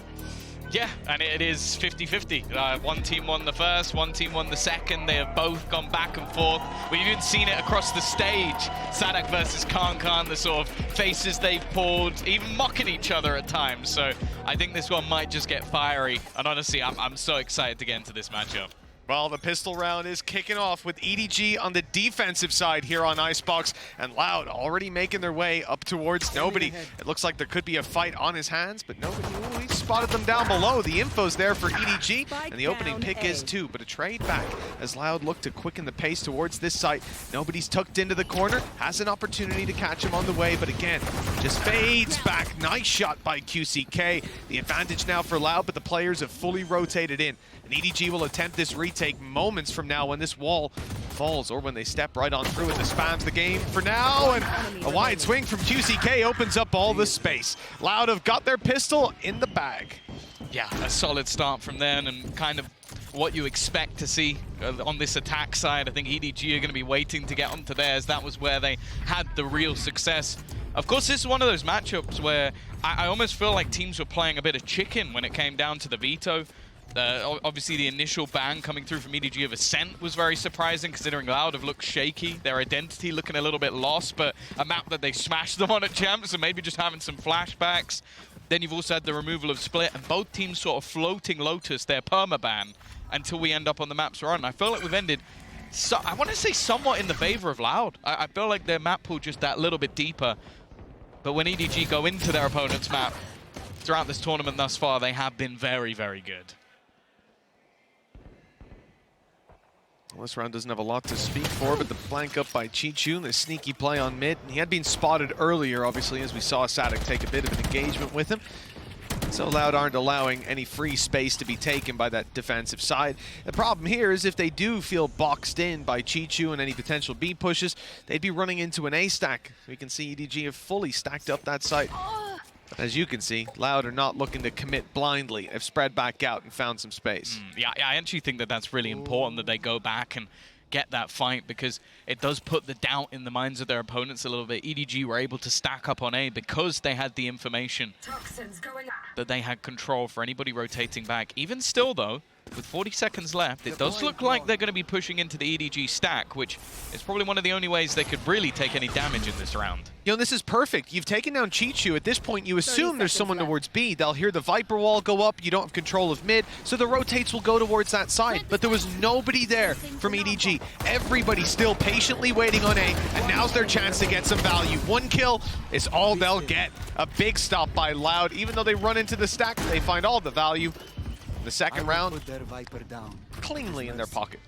Yeah, and it is 50-50. One team won the first, one team won the second. They have both gone back and forth. We've even seen it across the stage. Sadak versus Kankan, the sort of faces they've pulled, even mocking each other at times. So I think this one might just get fiery. And honestly, I'm so excited to get into this matchup. Well, the pistol round is kicking off with EDG on the defensive side here on Icebox, and Loud already making their way up towards Nobody. It looks like there could be a fight on his hands, but Nobody, he spotted them down below. The info's there for EDG, and the opening pick is too, but a trade back as Loud look to quicken the pace towards this site. Nobody's tucked into the corner, has an opportunity to catch him on the way, but again, just fades back. Nice shot by QCK. The advantage now for Loud, but the players have fully rotated in. And EDG will attempt this retake moments from now when this wall falls or when they step right on through it to spam the game for now. And a wide swing from QCK opens up all the space. Loud have got their pistol in the bag. Yeah, a solid start from them and kind of what you expect to see on this attack side. I think EDG are going to be waiting to get onto theirs. That was where they had the real success. Of course, this is one of those matchups where I almost feel like teams were playing a bit of chicken when it came down to the veto. Obviously, the initial ban coming through from EDG of Ascent was very surprising, considering Loud have looked shaky, their identity looking a little bit lost, but a map that they smashed them on at Champs, so maybe just having some flashbacks. Then you've also had the removal of Split, and both teams sort of floating Lotus, their permaban, until we end up on the maps we're on. I feel like we've ended, I want to say somewhat in the favor of Loud. I feel like their map pool just that little bit deeper, but when EDG go into their opponent's map, throughout this tournament thus far, they have been very, very good. Well, this round doesn't have a lot to speak for, but the flank up by Chichu, the sneaky play on mid. He had been spotted earlier, obviously, as we saw Sadek take a bit of an engagement with him. So Loud aren't allowing any free space to be taken by that defensive side. The problem here is if they do feel boxed in by Chichu and any potential B pushes, they'd be running into an A stack. We can see EDG have fully stacked up that site. But as you can see, Loud are not looking to commit blindly. They've spread back out and found some space. Yeah, I actually think that that's really important that they go back and get that fight, because it does put the doubt in the minds of their opponents a little bit. EDG were able to stack up on A because they had the information that they had control for anybody rotating back. Even still, though, with 40 seconds left, it does look like they're going to be pushing into the EDG stack, which is probably one of the only ways they could really take any damage in this round. You know, this is perfect. You've taken down Chichu. At this point, you assume there's someone towards B. They'll hear the Viper wall go up. You don't have control of mid, so the rotates will go towards that side. But there was nobody there from EDG. Everybody still patiently waiting on A, and now's their chance to get some value. 1 kill is all they'll get. A big stop by Loud. Even though they run into the stack, they find all the value. The second round, cleanly in their pocket.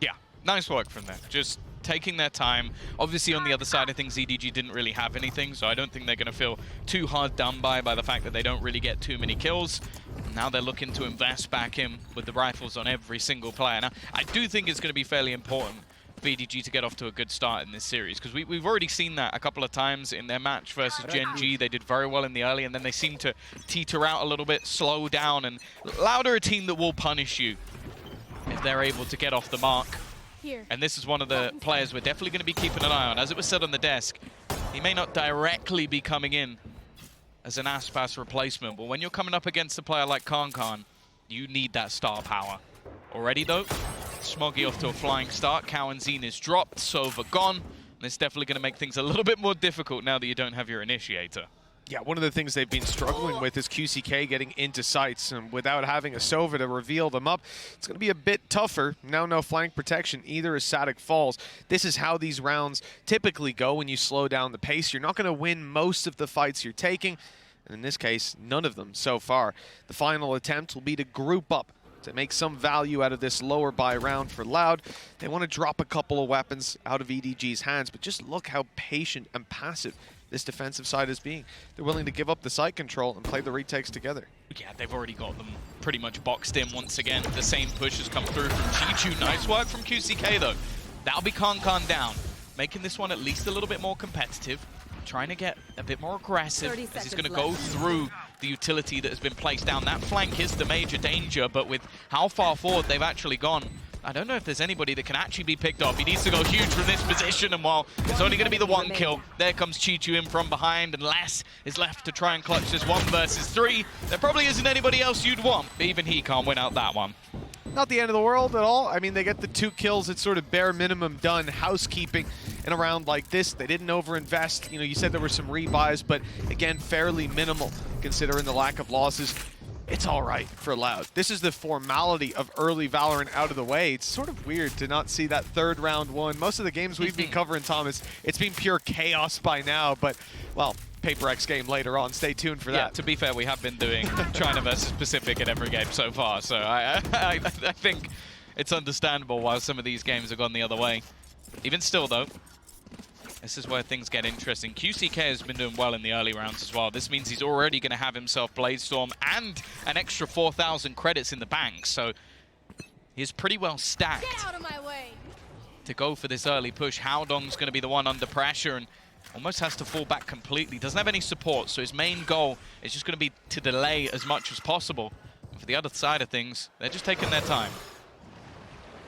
Yeah, nice work from them. Just taking their time. Obviously, on the other side of things, EDG didn't really have anything, so I don't think they're going to feel too hard done by the fact that they don't really get too many kills. Now they're looking to invest back in with the rifles on every single player. Now, I do think it's going to be fairly important for EDG to get off to a good start in this series, because we've already seen that a couple of times in their match versus Gen G. They did very well in the early, and then they seem to teeter out a little bit, slow down, and Loud are a team that will punish you if they're able to get off the mark. And this is one of the players we're definitely going to be keeping an eye on. As it was said on the desk, he may not directly be coming in as an Aspas replacement, but when you're coming up against a player like Khan, you need that star power. Already, though, Smoggy off to a flying start. Cow and Zine is dropped, Sova gone. And it's definitely going to make things a little bit more difficult now that you don't have your initiator. Yeah, one of the things they've been struggling with is QCK getting into sites, and without having a Sova to reveal them up, it's going to be a bit tougher. Now no flank protection either as Sadek falls. This is how these rounds typically go when you slow down the pace. You're not going to win most of the fights you're taking, and in this case, none of them so far. The final attempt will be to group up to make some value out of this lower buy round for Loud. They want to drop a couple of weapons out of EDG's hands, but just look how patient and passive this defensive side is being. They're willing to give up the site control and play the retakes together. Yeah, they've already got them pretty much boxed in once again. The same push has come through from Chichu. Nice work from QCK, though. That'll be Khan down, making this one at least a little bit more competitive, trying to get a bit more aggressive. This is going to go through the utility that has been placed down. That flank is the major danger, but with how far forward they've actually gone, I don't know if there's anybody that can actually be picked off. He needs to go huge from this position, and while it's only going to be the 1 kill, there comes Chichu in from behind, and Les is left to try and clutch this 1 versus 3. There probably isn't anybody else you'd want, but even he can't win out that one. Not the end of the world at all. I mean, they get the 2 kills. It's sort of bare minimum done housekeeping in a round like this. They didn't overinvest. You know, you said there were some rebuys, but again, fairly minimal considering the lack of losses. It's all right for Loud. This is the formality of early Valorant out of the way. It's sort of weird to not see that 3rd round won. Most of the games we've been covering, Thomas, it's been pure chaos by now, but, well, HyperX game later on. Stay tuned for that. Yeah, to be fair, we have been doing China versus Pacific in every game so far, so I think it's understandable why some of these games have gone the other way. Even still, though, this is where things get interesting. QCK has been doing well in the early rounds as well. This means he's already going to have himself Bladestorm and an extra 4,000 credits in the bank, so he's pretty well stacked. Get out of my way. To go for this early push. Howdong's going to be the one under pressure and almost has to fall back completely. Doesn't have any support, so his main goal is just going to be to delay as much as possible. And for the other side of things, they're just taking their time.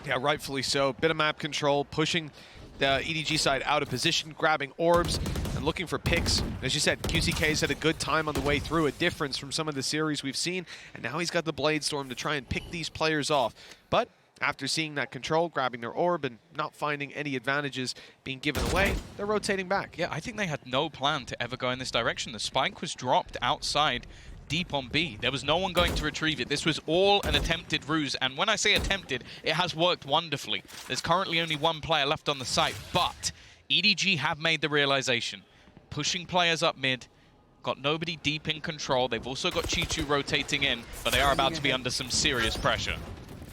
Yeah, rightfully so. Bit of map control, pushing the EDG side out of position, grabbing orbs, and looking for picks. As you said, QCK's had a good time on the way through, a difference from some of the series we've seen, and now he's got the Bladestorm to try and pick these players off. But after seeing that control, grabbing their orb, and not finding any advantages being given away, they're rotating back. Yeah, I think they had no plan to ever go in this direction. The spike was dropped outside deep on B. There was no one going to retrieve it. This was all an attempted ruse, and when I say attempted, it has worked wonderfully. There's currently only 1 player left on the site, but EDG have made the realization. Pushing players up mid got nobody deep in control. They've also got Chichu rotating in, but they are about to be under some serious pressure.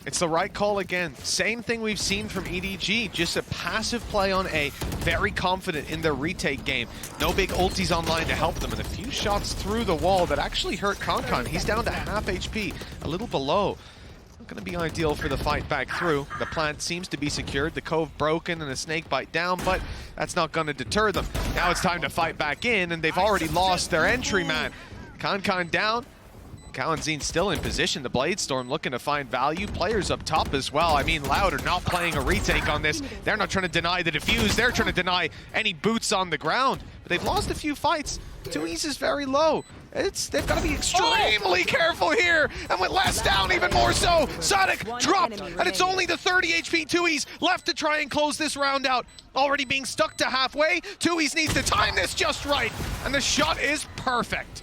It's the right call again. Same thing we've seen from EDG, just a passive play on A, very confident in their retake game. No big ultis online to help them, and a few shots through the wall that actually hurt Kankan. He's down to half HP, a little below. Not going to be ideal for the fight back through. The plant seems to be secured, the cove broken and a snake bite down, but that's not going to deter them. Now it's time to fight back in, and they've already lost their entry man. Kankan down. Kalanzine still in position. The Bladestorm looking to find value. Players up top as well. I mean, Loud are not playing a retake on this. They're not trying to deny the defuse. They're trying to deny any boots on the ground. But they've lost a few fights. 2Es is very low. They've got to be extremely careful here. And with less down, even more so. Sadek dropped, and it's only the 30 HP 2Es left to try and close this round out. Already being stuck to halfway. 2Es needs to time this just right. And the shot is perfect.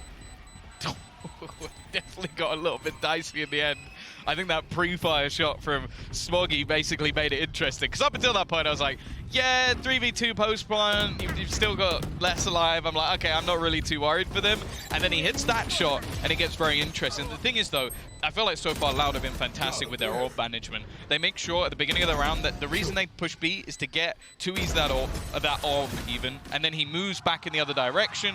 Definitely got a little bit dicey in the end. I think that pre-fire shot from Smoggy basically made it interesting. Because up until that point, I was like, yeah, 3v2 post-plant, you've still got less alive. I'm like, okay, I'm not really too worried for them. And then he hits that shot, and it gets very interesting. The thing is, though, I feel like so far Loud have been fantastic with their orb management. They make sure at the beginning of the round that the reason they push B is to get 2Es that orb even, and then he moves back in the other direction,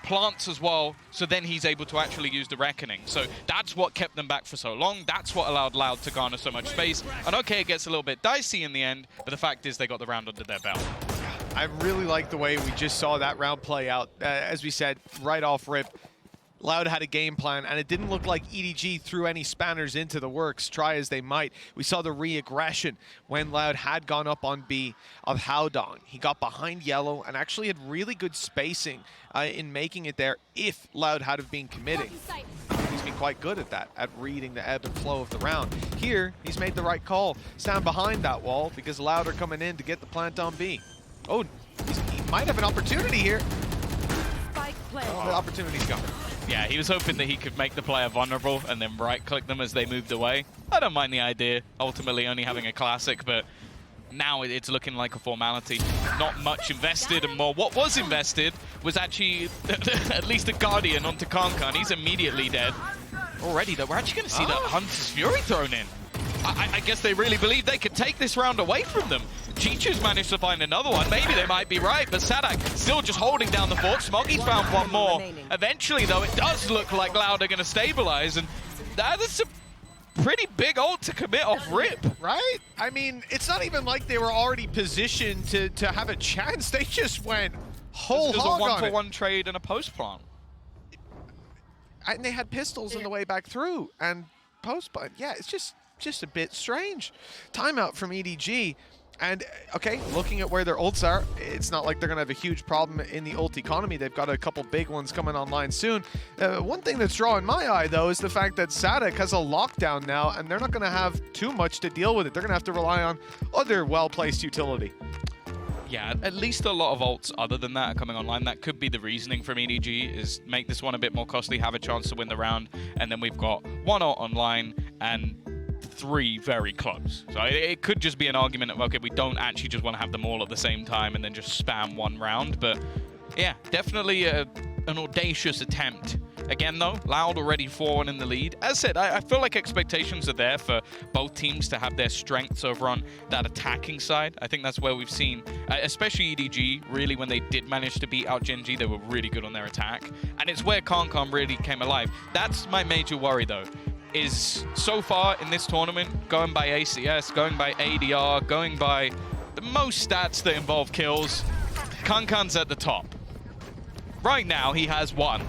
plants as well, so then he's able to actually use the Reckoning. So that's what kept them back for so long. That's what allowed Loud to garner so much space. And okay, it gets a little bit dicey in the end, but the fact is they got the round under their belt. I really like the way we just saw that round play out. As we said, right off rip, Loud had a game plan, and it didn't look like EDG threw any spanners into the works, try as they might. We saw the re-aggression when Loud had gone up on B of Haodong. He got behind yellow and actually had really good spacing in making it there if Loud had have been committing. He's been quite good at that, at reading the ebb and flow of the round. Here, he's made the right call. Stand behind that wall because Loud are coming in to get the plant on B. Oh, he might have an opportunity here. Oh, the opportunity's gone. Yeah, he was hoping that he could make the player vulnerable and then right-click them as they moved away. I don't mind the idea, ultimately only having a classic, but now it's looking like a formality. Not much invested, and more what was invested was actually at least a Guardian onto Kankan. He's immediately dead. Already, though, we're actually going to see that Hunter's Fury thrown in. I guess they really believe they could take this round away from them. Chichu's managed to find another one. Maybe they might be right, but Sadak still just holding down the fort. Smoggy's found one more. Eventually, though, it does look like Loud are going to stabilize, and that's a pretty big ult to commit off rip. Right? I mean, it's not even like they were already positioned to have a chance. They just went whole hog on it. It was a one-for-one trade and a post-plant. And they had pistols on the way back through, and post-plant. Yeah, it's just a bit strange. Timeout from EDG. And, okay, looking at where their ults are, it's not like they're going to have a huge problem in the ult economy. They've got a couple big ones coming online soon. One thing that's drawing my eye, though, is the fact that Sadek has a lockdown now, and they're not going to have too much to deal with it. They're going to have to rely on other well-placed utility. Yeah, at least a lot of ults other than that are coming online. That could be the reasoning from EDG, is make this one a bit more costly, have a chance to win the round, and then we've got one ult online and 3 very close. So it could just be an argument of, okay, we don't actually just want to have them all at the same time and then just spam one round. But yeah, definitely an audacious attempt. Again, though, Loud already 4-1 in the lead. As said, I feel like expectations are there for both teams to have their strengths over on that attacking side. I think that's where we've seen, especially EDG, really when they did manage to beat out Gen G, they were really good on their attack. And it's where Kankan really came alive. That's my major worry, though, is so far in this tournament, going by ACS, going by ADR, going by the most stats that involve kills, Kankan's at the top. Right now, he has 1,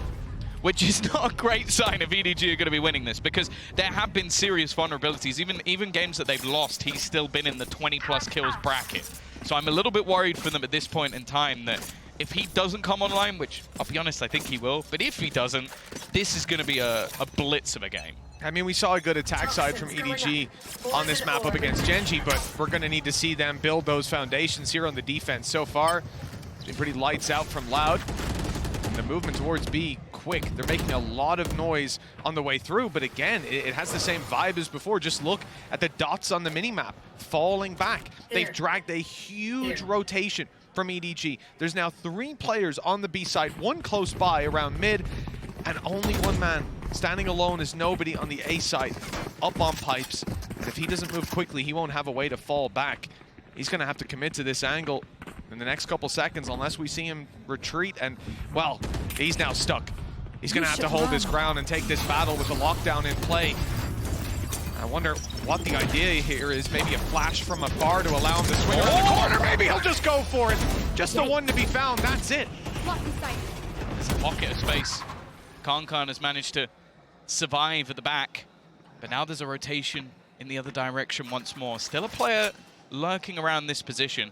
which is not a great sign if EDG are going to be winning this, because there have been serious vulnerabilities. Even games that they've lost, he's still been in the 20+ kills bracket. So I'm a little bit worried for them at this point in time that if he doesn't come online, which I'll be honest, I think he will, but if he doesn't, this is going to be a blitz of a game. I mean, we saw a good attack side from EDG on this map up against Gen G, but we're going to need to see them build those foundations here on the defense. So far, it's been pretty lights out from Loud. And the movement towards B, quick. They're making a lot of noise on the way through, but again, it has the same vibe as before. Just look at the dots on the minimap falling back. They've dragged a huge rotation from EDG. There's now 3 players on the B side, 1 close by around mid, and only 1 man standing alone is nobody on the A side, up on pipes. And if he doesn't move quickly, he won't have a way to fall back. He's going to have to commit to this angle in the next couple seconds unless we see him retreat. And, well, he's now stuck. He's going to have to hold his ground and take this battle with the lockdown in play. I wonder what the idea here is. Maybe a flash from afar to allow him to swing around the corner. Maybe he'll just go for it. Just the one to be found. That's it. There's a pocket of space. Kankan has managed to survive at the back, but now there's a rotation in the other direction once more. Still a player lurking around this position.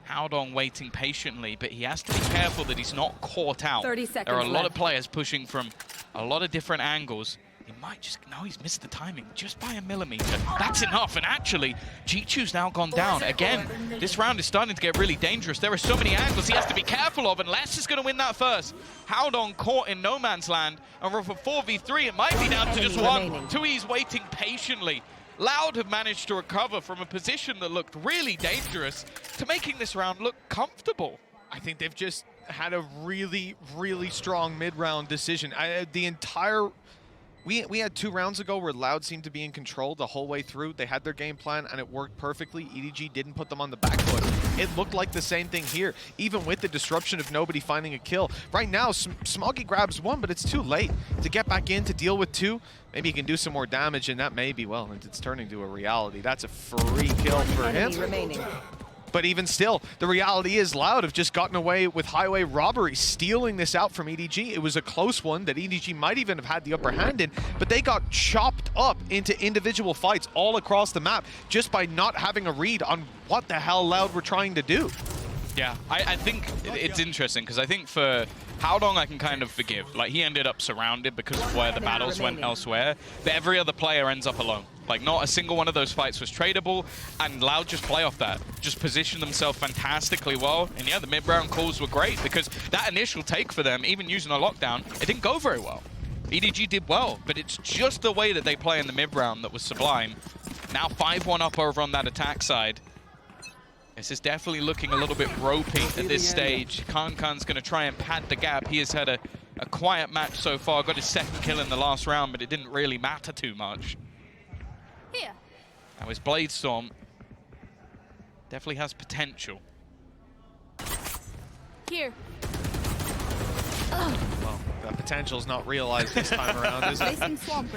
Howdong waiting patiently, but he has to be careful that he's not caught out. 30 seconds there are a lot left. of players pushing from a lot of different angles. He might just, no, he's missed the timing just by a millimeter. That's enough, and actually, Chichu's now gone down. Again, this round is starting to get really dangerous. There are so many angles he has to be careful of, and Les is going to win that first. Howdong caught in no man's land, and for 4v3, it might be down to just one. Tui's waiting patiently. Loud have managed to recover from a position that looked really dangerous to making this round look comfortable. I think they've just had a really, really strong mid-round decision. The entire... We had 2 rounds ago where Loud seemed to be in control the whole way through. They had their game plan and it worked perfectly. EDG didn't put them on the back foot. It looked like the same thing here, even with the disruption of nobody finding a kill. Right now, Smoggy grabs 1, but it's too late to get back in to deal with 2. Maybe he can do some more damage, and that may be, well, it's turning to a reality. That's a free kill for him. But even still, the reality is Loud have just gotten away with highway robbery, stealing this out from EDG. It was a close one that EDG might even have had the upper hand in, but they got chopped up into individual fights all across the map just by not having a read on what the hell Loud were trying to do. Yeah, I think it's interesting, because I think for Howdong I can kind of forgive. Like, he ended up surrounded because of where the battles went elsewhere, but every other player ends up alone. Like, not a single one of those fights was tradable, and Loud just play off that. Just position themselves fantastically well, and yeah, the mid-round calls were great, because that initial take for them, even using a lockdown, it didn't go very well. EDG did well, but it's just the way that they play in the mid-round that was sublime. Now 5-1 up over on that attack side. This is definitely looking a little bit ropey at this stage. Kankan's going to try and pad the gap. He has had a quiet match so far. Got his 2nd kill in the last round, but it didn't really matter too much. Here. Now his Blade Storm definitely has potential. Here. Well, that potential's not realized this time around, is it?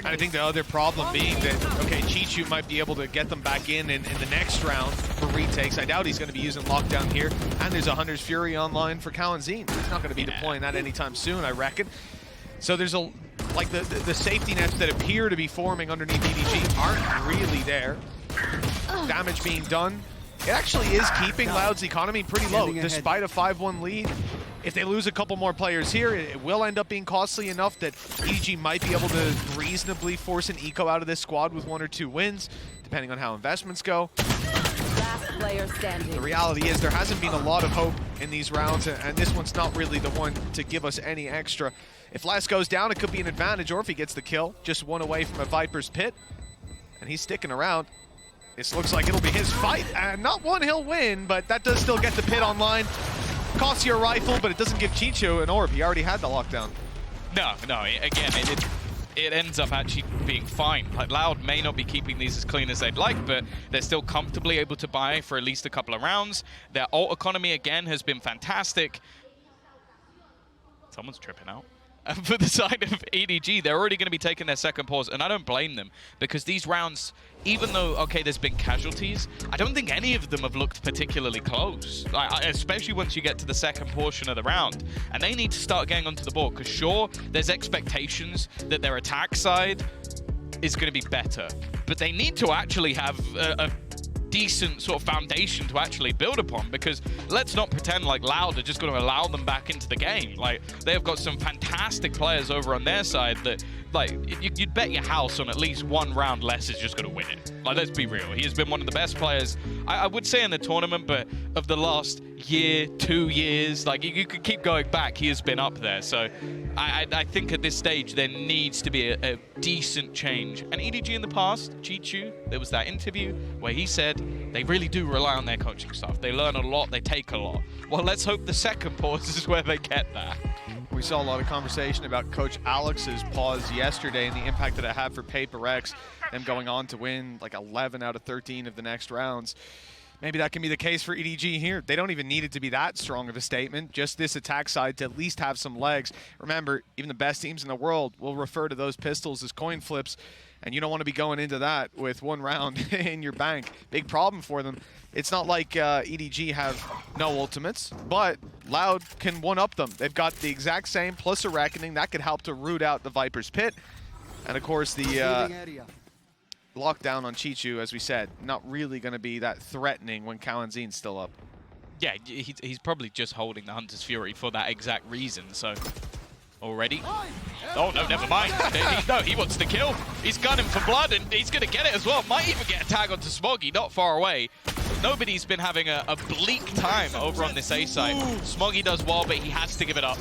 I think the other problem being that, okay, Chichu might be able to get them back in the next round for retakes. I doubt he's going to be using lockdown here. And there's a Hunter's Fury online for Kalanzine. He's not going to be deploying that anytime soon, I reckon. So there's like the safety nets that appear to be forming underneath EDG aren't really there. Damage being done. It actually is keeping Loud's economy pretty low, despite a 5-1 lead. If they lose a couple more players here, it will end up being costly enough that EDG might be able to reasonably force an eco out of this squad with 1 or 2 wins, depending on how investments go. Last player standing. The reality is there hasn't been a lot of hope in these rounds, and this one's not really the one to give us any extra. If Les goes down, it could be an advantage, or if he gets the kill, just 1 away from a Viper's pit, and he's sticking around. This looks like it'll be his fight, and not one he'll win, but that does still get the pit online. Costs you a rifle, but it doesn't give Chichu an orb. He already had the lockdown. No, again, it ends up actually being fine. Like, Loud may not be keeping these as clean as they'd like, but they're still comfortably able to buy for at least a couple of rounds. Their ult economy, again, has been fantastic. Someone's tripping out. For the side of EDG, they're already going to be taking their 2nd pause, and I don't blame them, because these rounds, even though, okay, there's been casualties, I don't think any of them have looked particularly close, especially once you get to the 2nd portion of the round. And they need to start getting onto the board, because sure, there's expectations that their attack side is going to be better, but they need to actually have a decent sort of foundation to actually build upon, because let's not pretend like Loud are just going to allow them back into the game. Like, they have got some fantastic players over on their side that, like, you'd bet your house on at least 1 round Les is just going to win it. Like, let's be real. He has been one of the best players, I would say, in the tournament, but of the last year, 2 years, like, you could keep going back, he has been up there. So I think at this stage there needs to be a decent change. And EDG in the past, Chichu, there was that interview where he said They really do rely on their coaching staff. They learn a lot, they take a lot. Well, let's hope the second pause is where they get that. We saw a lot of conversation about Coach Alex's pause yesterday and the impact that it had for HyperX, them going on to win like 11 out of 13 of the next rounds. Maybe that can be the case for EDG here. They don't even need it to be that strong of a statement, just this attack side to at least have some legs. Remember, even the best teams in the world will refer to those pistols as coin flips, and you don't want to be going into that with one round in your bank. Big problem for them. It's not like EDG have no ultimates, but Loud can one-up them. They've got the exact same plus a Reckoning. That could help to root out the Viper's Pit. And of course, the lockdown on Chichu, as we said, not really going to be that threatening when Kawanzin's still up. Yeah, he's probably just holding the Hunter's Fury for that exact reason, so... Already? Oh, no, never mind. No, he wants to kill. He's gunning for blood, and he's going to get it as well. Might even get a tag onto Smoggy, not far away. Nobody's been having a bleak time over on this A side. Smoggy does well, but he has to give it up.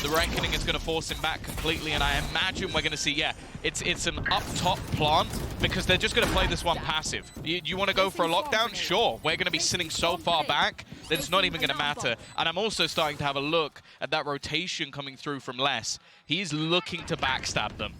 The Reckoning is going to force him back completely, and I imagine we're going to see, yeah, it's an up-top plant, because they're just going to play this one passive. You want to go for a lockdown? Sure. We're going to be sitting so far back that it's not even going to matter. And I'm also starting to have a look at that rotation coming through from Les. He's looking to backstab them.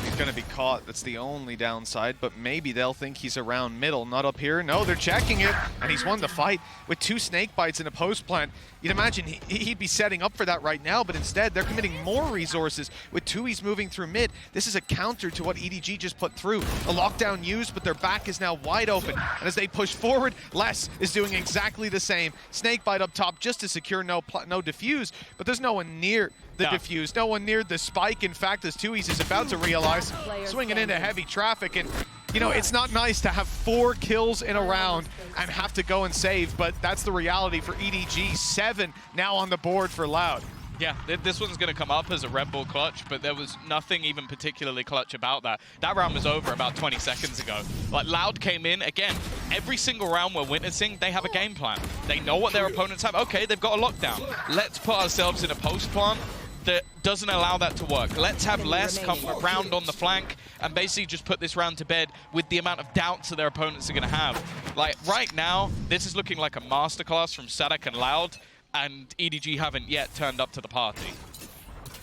He's going to be caught. That's the only downside, but maybe they'll think he's around middle, not up here. No, they're checking it, and he's won the fight with 2 snake bites in a post plant. You'd imagine he'd be setting up for that right now, but instead they're committing more resources with Tui's moving through mid. This is a counter to what EDG just put through. A lockdown used, but their back is now wide open. And as they push forward, Les is doing exactly the same. Snake bite up top just to secure no defuse, but there's no one near the defuse, no one near the spike. In fact, as Tui's is about to realize, swinging into heavy traffic, and you know, it's not nice to have 4 kills in a round and have to go and save, but that's the reality for EDG. 7 now on the board for Loud. Yeah, this one's going to come up as a Red Bull clutch, but there was nothing even particularly clutch about that. That round was over about 20 seconds ago. Like, Loud came in, again, every single round we're witnessing, they have a game plan. They know what their opponents have. Okay, they've got a lockdown. Let's put ourselves in a post plant that doesn't allow that to work. Let's have Les come around on the flank and basically just put this round to bed with the amount of doubts that their opponents are going to have. Like, right now, this is looking like a masterclass from Sadak and Loud, and EDG haven't yet turned up to the party.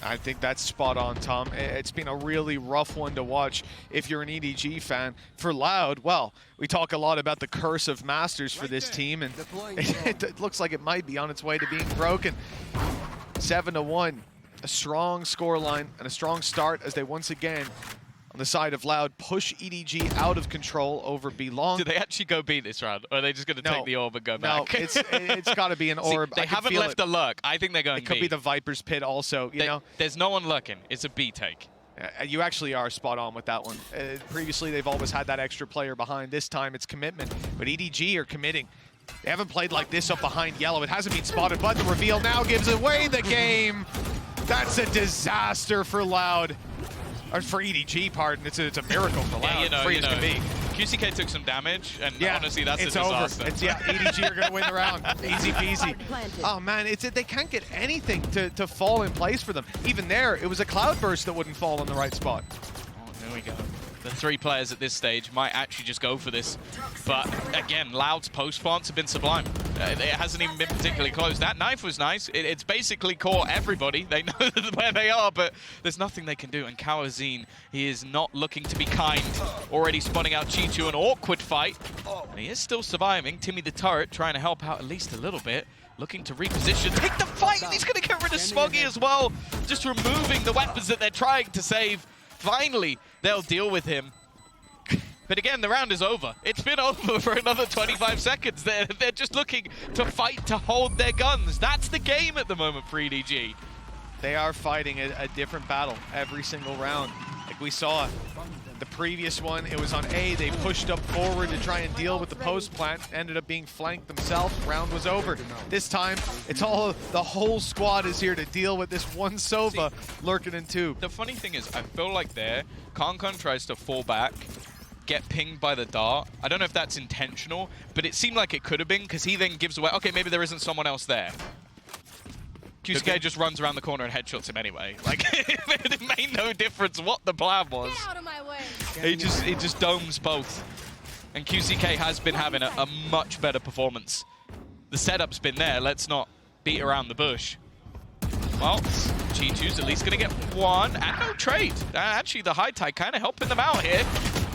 I think that's spot on, Tom. It's been a really rough one to watch if you're an EDG fan. For Loud, well, we talk a lot about the curse of Masters for this team, and it looks like it might be on its way to being broken. 7-1. A strong scoreline and a strong start as they once again, on the side of Loud, push EDG out of control over B-Long. Do they actually go B this round, or are they just going to take the orb and go back? No, it's got to be an orb. See, they haven't left a lurk. I think they're going B. It could be the Viper's Pit also, you know? There's no one lurking. It's a B take. You actually are spot on with that one. Previously, they've always had that extra player behind. This time, it's commitment. But EDG are committing. They haven't played like this up behind yellow. It hasn't been spotted, but the reveal now gives away the game. That's a disaster for Loud. Or for EDG, pardon. It's a miracle for Loud. Yeah, free as can be. QCK took some damage, and yeah, honestly, that's it's a disaster. Over. EDG are going to win the round. Easy peasy. Oh, man, they can't get anything to fall in place for them. Even there, it was a Cloudburst that wouldn't fall in the right spot. Oh, there we go. The 3 players at this stage might actually just go for this. But again, Loud's post plants have been sublime. It hasn't even been particularly close. That knife was nice. It's basically caught everybody. They know where they are, but there's nothing they can do. And Kawazine, he is not looking to be kind. Already spotting out Chichu, an awkward fight. And he is still surviving. Timmy the Turret trying to help out at least a little bit. Looking to reposition, take the fight, and he's going to get rid of Smoggy as well. Just removing the weapons that they're trying to save. Finally, they'll deal with him. But again, the round is over. It's been over for another 25 seconds. They're just looking to fight to hold their guns. That's the game at the moment for EDG. They are fighting a different battle every single round. Like we saw the previous one, it was on A. They pushed up forward to try and deal with the post plant. Ended up being flanked themselves. Round was over. This time, it's the whole squad is here to deal with this one Sova lurking in 2. The funny thing is, I feel like there, Kankan tries to fall back, get pinged by the dart. I don't know if that's intentional, but it seemed like it could have been, because he then gives away, okay, maybe there isn't someone else there. QCK just runs around the corner and headshots him anyway. Like, it made no difference what the plan was. Get out of my way. He just domes both. And QCK has been having a much better performance. The setup's been there. Let's not beat around the bush. Well, Chi-Chu's at least going to get one, and no trade. Actually, the high tide kind of helping them out here.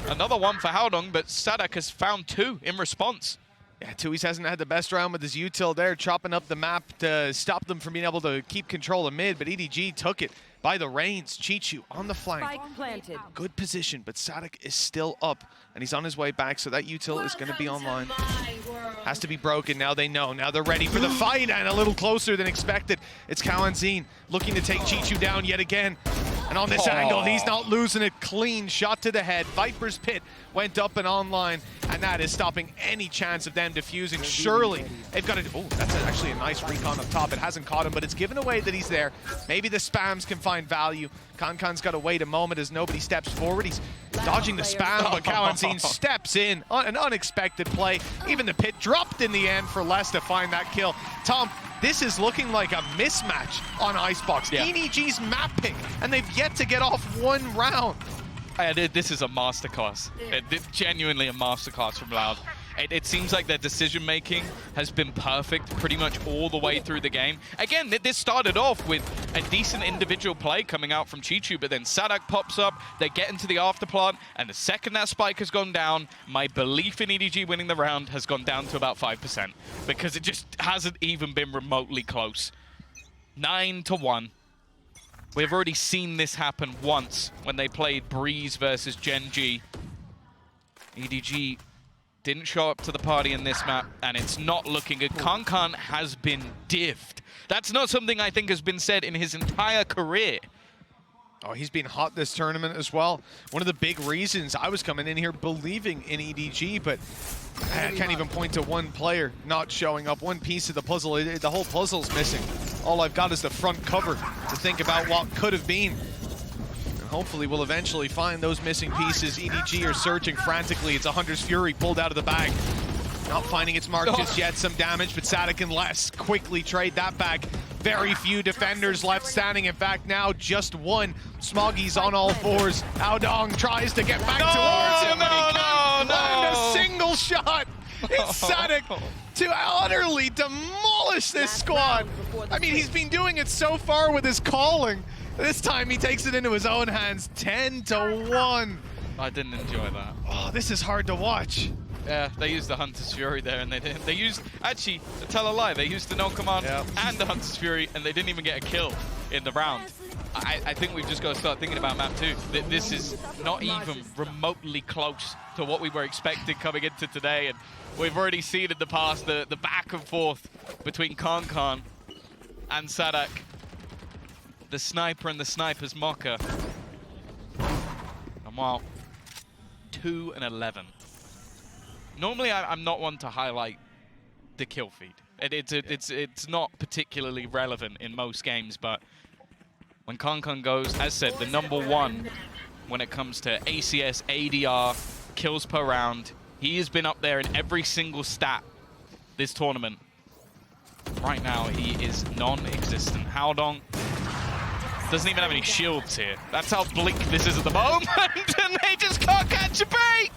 Another one for Haodong, but Sadak has found two in response. Yeah, Tui's hasn't had the best round with his util there, chopping up the map to stop them from being able to keep control of mid, but EDG took it by the reins. Chi-Chu on the flank. Spike planted. Good position, but Sadak is still up, and he's on his way back, so that util is going to be online. Has to be broken, now they know. Now they're ready for the fight, and a little closer than expected. It's Kalanzin looking to take Chi-Chu down yet again. And on this angle, he's not losing it. Clean shot to the head. Viper's Pit went up and online, and that is stopping any chance of them defusing. Surely they've got it. Oh, that's actually a nice recon up top. It hasn't caught him, but it's given away that he's there. Maybe the spams can find value. Kankan's got to wait a moment as nobody steps forward. He's dodging the spam, but Kalanzin steps in on an unexpected play. Even the Pit dropped in the end for Les to find that kill. Tom, this is looking like a mismatch on Icebox. Yeah. EDG's map pick, and they've yet to get off one round. This is a masterclass. Genuinely a masterclass from Loud. It seems like their decision-making has been perfect pretty much all the way through the game. Again, this started off with a decent individual play coming out from Chi-Chu, but then Sadak pops up, they get into the afterplant, and the second that spike has gone down, my belief in EDG winning the round has gone down to about 5%, because it just hasn't even been remotely close. 9-1. We've already seen this happen once when they played Breeze versus Gen G. EDG didn't show up to the party in this map, and it's not looking good. Kankan has been diffed. That's not something I think has been said in his entire career. Oh, he's been hot this tournament as well. One of the big reasons I was coming in here believing in EDG, but I can't even point to one player not showing up. One piece of the puzzle, the whole puzzle's missing. All I've got is the front cover to think about what could have been. And hopefully we'll eventually find those missing pieces. EDG are searching frantically. It's a Hunter's Fury pulled out of the bag. Not finding its mark just yet. Some damage, but Sadak and Les quickly trade that back. Very few defenders left standing. In fact, now just one. Smoggy's on all fours. Haodong tries to get back towards him, and he can't land a single shot. It's Sadak to utterly demolish this squad. I mean, he's been doing it so far with his calling. This time he takes it into his own hands. 10-1. I didn't enjoy that. Oh, this is hard to watch. Yeah, they used the Hunter's Fury there, and they didn't. They used, actually, to tell a lie, they used the no command and the Hunter's Fury, and they didn't even get a kill in the round. I think we've just got to start thinking about map 2. This is not even remotely close to what we were expecting coming into today, and we've already seen in the past the back and forth between Kankan and Sadak. The sniper and the sniper's mocker. And wow, 2-11. Normally, I'm not one to highlight the kill feed. It's not particularly relevant in most games, but when Kankan goes, as said, the #1 when it comes to ACS, ADR, kills per round, he has been up there in every single stat this tournament. Right now, he is non-existent. Haodong doesn't even have any shields here. That's how bleak this is at the moment, and they just can't catch a break!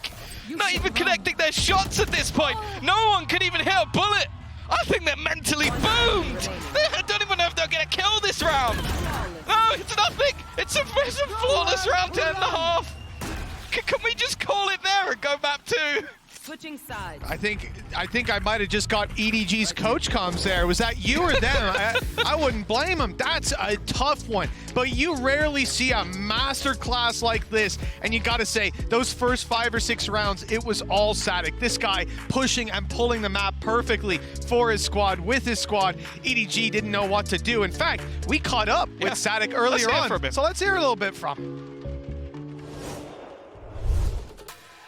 Not even connecting their shots at this point. No one can even hit a bullet. I think they're mentally boomed. I don't even know if they'll get a kill this round. No, it's nothing. It's a flawless round 10.5. Can we just call it there and go map 2? Switching sides. I think I might have just got EDG's coach comms there. Was that you or them? I wouldn't blame him. That's a tough one. But you rarely see a master class like this. And you got to say, those first 5 or 6 rounds, it was all Sadak. This guy pushing and pulling the map perfectly for his squad, with his squad. EDG didn't know what to do. In fact, we caught up with Sadak earlier on. So let's hear a little bit from him.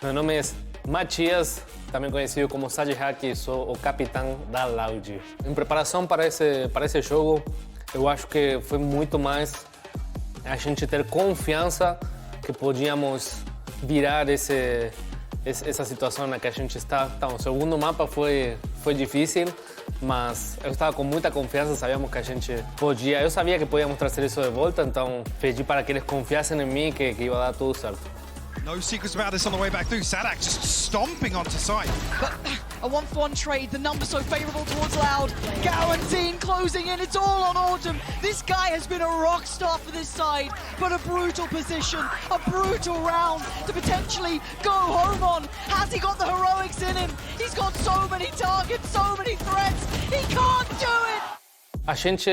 Meu nome é Matias, também conhecido como Sage Hack, e sou o capitão da Loud. Em preparação para esse jogo, eu acho que foi muito mais a gente ter confiança que podíamos virar essa situação na que a gente está. Então, o segundo mapa foi difícil, mas eu estava com muita confiança, sabíamos que a gente podia. Eu sabia que podíamos trazer isso de volta, então pedi para que eles confiassem em mim que ia dar tudo certo. No secrets about this on the way back through. Sadak just stomping onto site. But a 1-for-1 trade, the numbers so favorable towards Loud. Guaranteeing closing in, it's all on Autumn. This guy has been a rock star for this side, but a brutal position, a brutal round to potentially go home on. Has he got the heroics in him? He's got so many targets, so many threats. He can't do it! A gente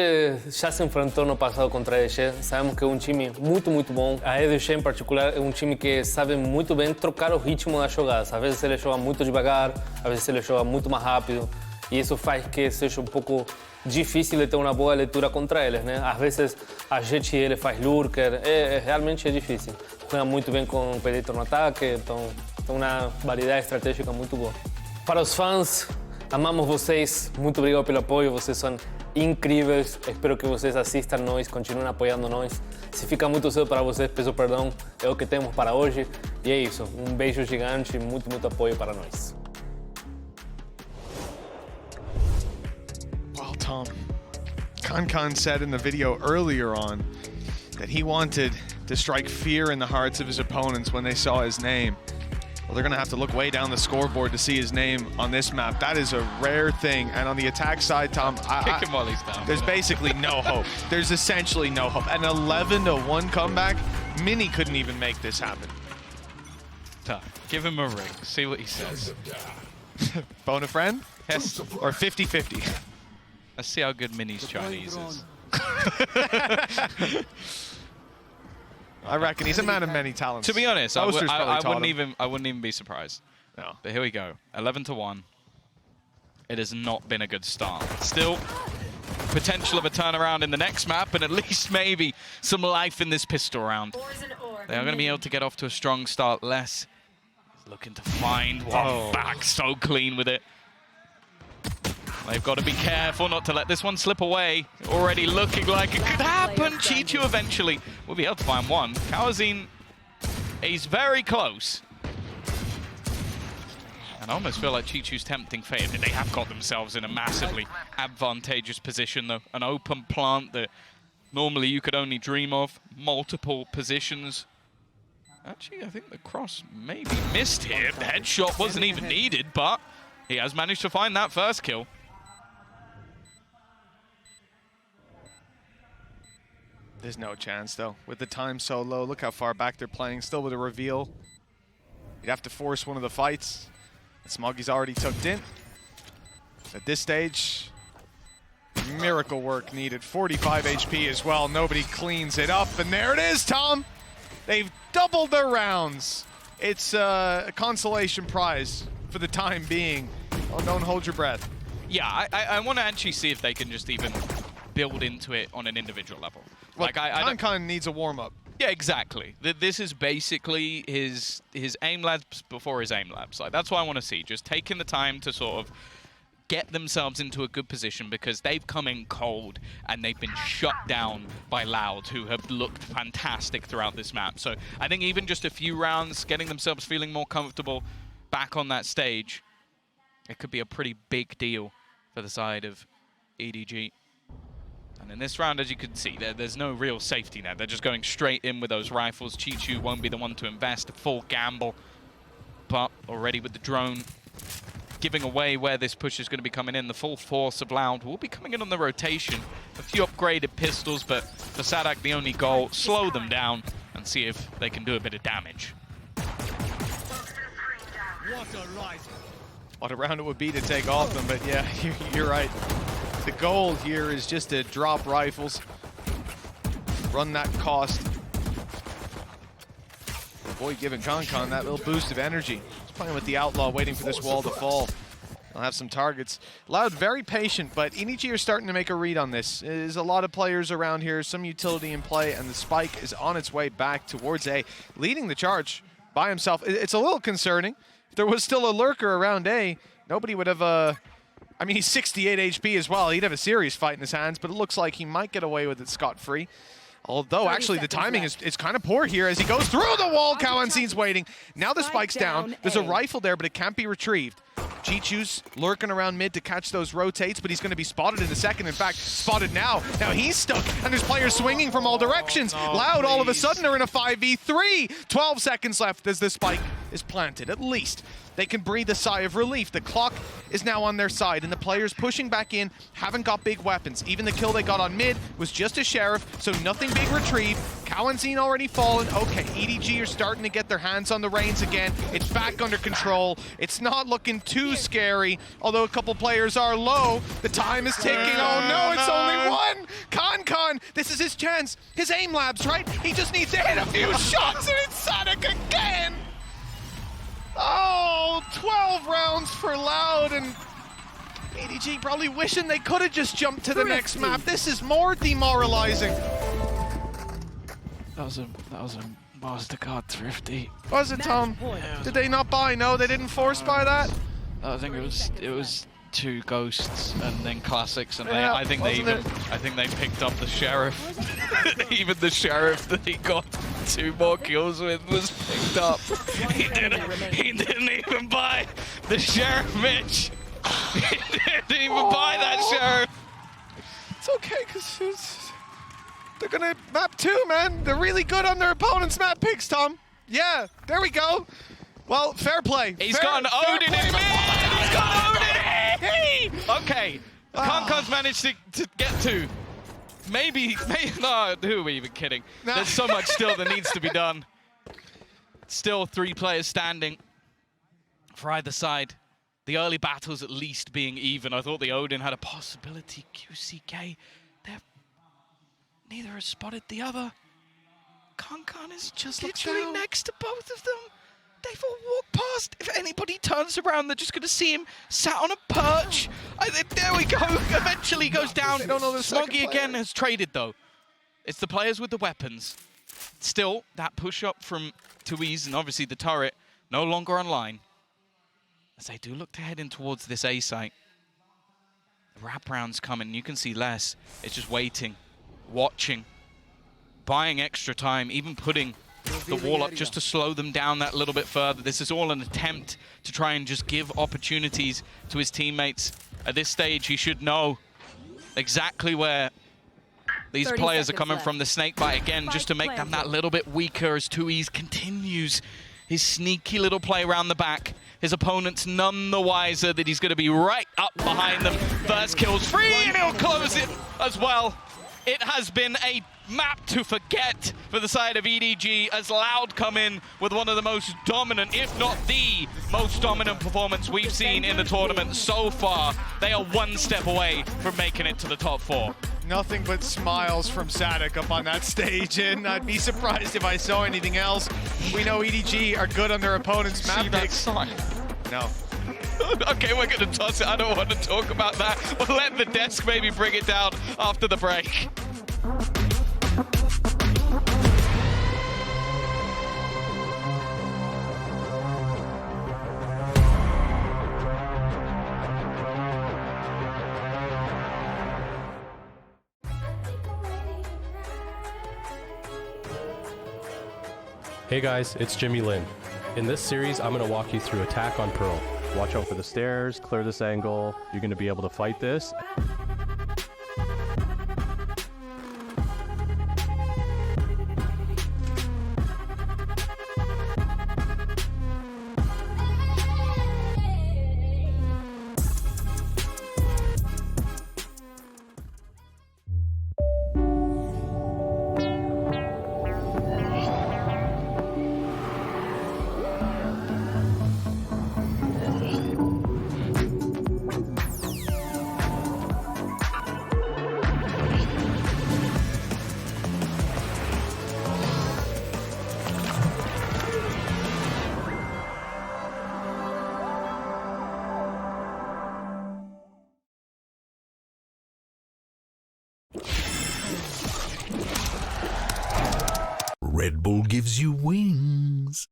já se enfrentou no passado contra a EDG, sabemos que é um time muito bom. A EDG em particular é um time que sabe muito bem trocar o ritmo das jogadas. Às vezes ele joga muito devagar, às vezes ele joga muito mais rápido. E isso faz que seja um pouco difícil de ter uma boa leitura contra eles, né? Às vezes a gente ele faz lurker, realmente é difícil. Joga muito bem com o Predator no ataque, então tem uma variedade estratégica muito boa. Para os fãs, amamos vocês, muito obrigado pelo apoio, vocês são incríveis, espero que vocês assistam nós, continuem apoiando nós. Se fica muito cedo para vocês, peço perdão, é o que temos para hoje. E é isso, um beijo gigante e muito apoio para nós. Well, Tom, Kankan said in the video earlier on that he wanted to strike fear in the hearts of his opponents when they saw his name. Well, they're going to have to look way down the scoreboard to see his name on this map. That is a rare thing. And on the attack side, Tom, Kick him while he's down. There's basically no hope. There's essentially no hope. An 11-1 comeback, Mini couldn't even make this happen. Tom, give him a ring. See what he says. Phone a friend? Yes. Or 50-50? Let's see how good Mini's Chinese is. I reckon he's a man of many talents. To be honest, I wouldn't even be surprised. No. But here we go, 11-1. It has not been a good start. Still, potential of a turnaround in the next map, and at least maybe some life in this pistol round. They are going to be able to get off to a strong start. Less looking to find one back, so clean with it. They've got to be careful not to let this one slip away. Already looking like it could happen. Chichu eventually will be able to find one. Kawazin, he's very close. And I almost feel like Chichu's tempting fate. They have got themselves in a massively advantageous position, though. An open plant that normally you could only dream of. Multiple positions. Actually, I think the cross maybe missed here. The headshot wasn't even needed, but he has managed to find that first kill. There's no chance, though. With the time so low, look how far back they're playing. Still with a reveal. You'd have to force one of the fights. Smoggy's already tucked in. At this stage, miracle work needed. 45 HP as well. Nobody cleans it up. And there it is, Tom. They've doubled their rounds. It's a consolation prize for the time being. Oh, don't hold your breath. Yeah, I want to actually see if they can just even build into it on an individual level. Well, Kankan needs a warm-up. Yeah, exactly. This is basically his aim labs before his aim labs. Like, that's what I want to see. Just taking the time to sort of get themselves into a good position, because they've come in cold and they've been shut down by Loud, who have looked fantastic throughout this map. So I think even just a few rounds, getting themselves feeling more comfortable back on that stage, it could be a pretty big deal for the side of EDG. And in this round, as you can see, there's no real safety net. They're just going straight in with those rifles. Chichu won't be the one to invest, a full gamble. But already with the drone giving away where this push is going to be coming in, the full force of Loud will be coming in on the rotation. A few upgraded pistols, but for Sadak, the only goal, slow them down and see if they can do a bit of damage. What a round it would be to take off them, but yeah, you're right. The goal here is just to drop rifles, run that cost. Boy, giving Kankan that little boost of energy. He's playing with the Outlaw, waiting for this wall to fall. They'll have some targets. Loud, very patient, but EDG are starting to make a read on this. There's a lot of players around here, some utility in play, and the Spike is on its way back towards A, leading the charge by himself. It's a little concerning. If there was still a lurker around A, nobody would have... I mean, he's 68 HP as well. He'd have a serious fight in his hands, but it looks like he might get away with it scot-free. Although, actually, the timing is kind of poor here as he goes through the wall. Kawanzin's waiting. Now the spike's down. There's a rifle there, but it can't be retrieved. Chichu's lurking around mid to catch those rotates, but he's going to be spotted in a second. In fact, spotted now. Now he's stuck, and there's players swinging from all directions. Loud all of a sudden are in a 5v3. 12 seconds left as the spike is planted. At least they can breathe a sigh of relief. The clock is now on their side, and the players pushing back in haven't got big weapons. Even the kill they got on mid was just a Sheriff, so nothing big retrieved. Cowanzine already fallen. Okay, EDG are starting to get their hands on the reins again. It's back under control. It's not looking too scary, although a couple players are low. The time is ticking. Oh no, it's only one! Con, this is his chance. His aim labs, right? He just needs to hit a few shots, and it's Sadek again! Oh, 12 rounds for Loud, and EDG probably wishing they could have just jumped to the next map. This is more demoralizing. That was a Mastercard thrifty. Was it, Tom? Yeah, Did they not buy? No, they didn't force buy that? I think it was 2 ghosts and then classics, and Yeah, I think they picked up the Sheriff. Even the Sheriff that he got 2 more kills with was picked up. He didn't even buy the Sheriff, Mitch. He didn't even buy that Sheriff. It's okay, because they're gonna map 2, man. They're really good on their opponent's map picks, Tom. Yeah, there we go. Well, fair play. He's got an Odin in mid! He's got Odin in! Okay, Concon's managed to get 2. Maybe, no, who are we even kidding? There's so much still that needs to be done. Still 3 players standing for either side. The early battles at least being even. I thought the Odin had a possibility. QCK, neither has spotted the other. Concon is just literally next to both of them. They've all walked past. If anybody turns around, they're just going to see him sat on a perch. There we go. Eventually goes down. Smoggy again has traded, though. It's the players with the weapons. Still, that push-up from Tuiz and obviously the turret no longer online. As they do look to head in towards this A site. The wraparound's coming. You can see less. It's just waiting, watching, buying extra time, even putting the wall up just to slow them down that little bit further. This is all an attempt to try and just give opportunities to his teammates. At this stage, he should know exactly where these players are coming from. The snakebite again, just to make them that little bit weaker as Tuiz continues his sneaky little play around the back. His opponent's none the wiser that he's going to be right up behind them. First kill's free, and he'll close it as well. It has been a map to forget for the side of EDG as Loud come in with one of the most dominant, if not the most dominant performance we've seen in the tournament so far. They are 1 step away from making it to the top 4. Nothing but smiles from Sadek up on that stage, and I'd be surprised if I saw anything else. We know EDG are good on their opponent's map picks. No. Okay, we're going to toss it. I don't want to talk about that. We'll let the desk maybe bring it down after the break. Hey guys, it's Jimmy Lin. In this series, I'm going to walk you through Attack on Pearl. Watch out for the stairs, clear this angle. You're going to be able to fight this. Red Bull gives you wings.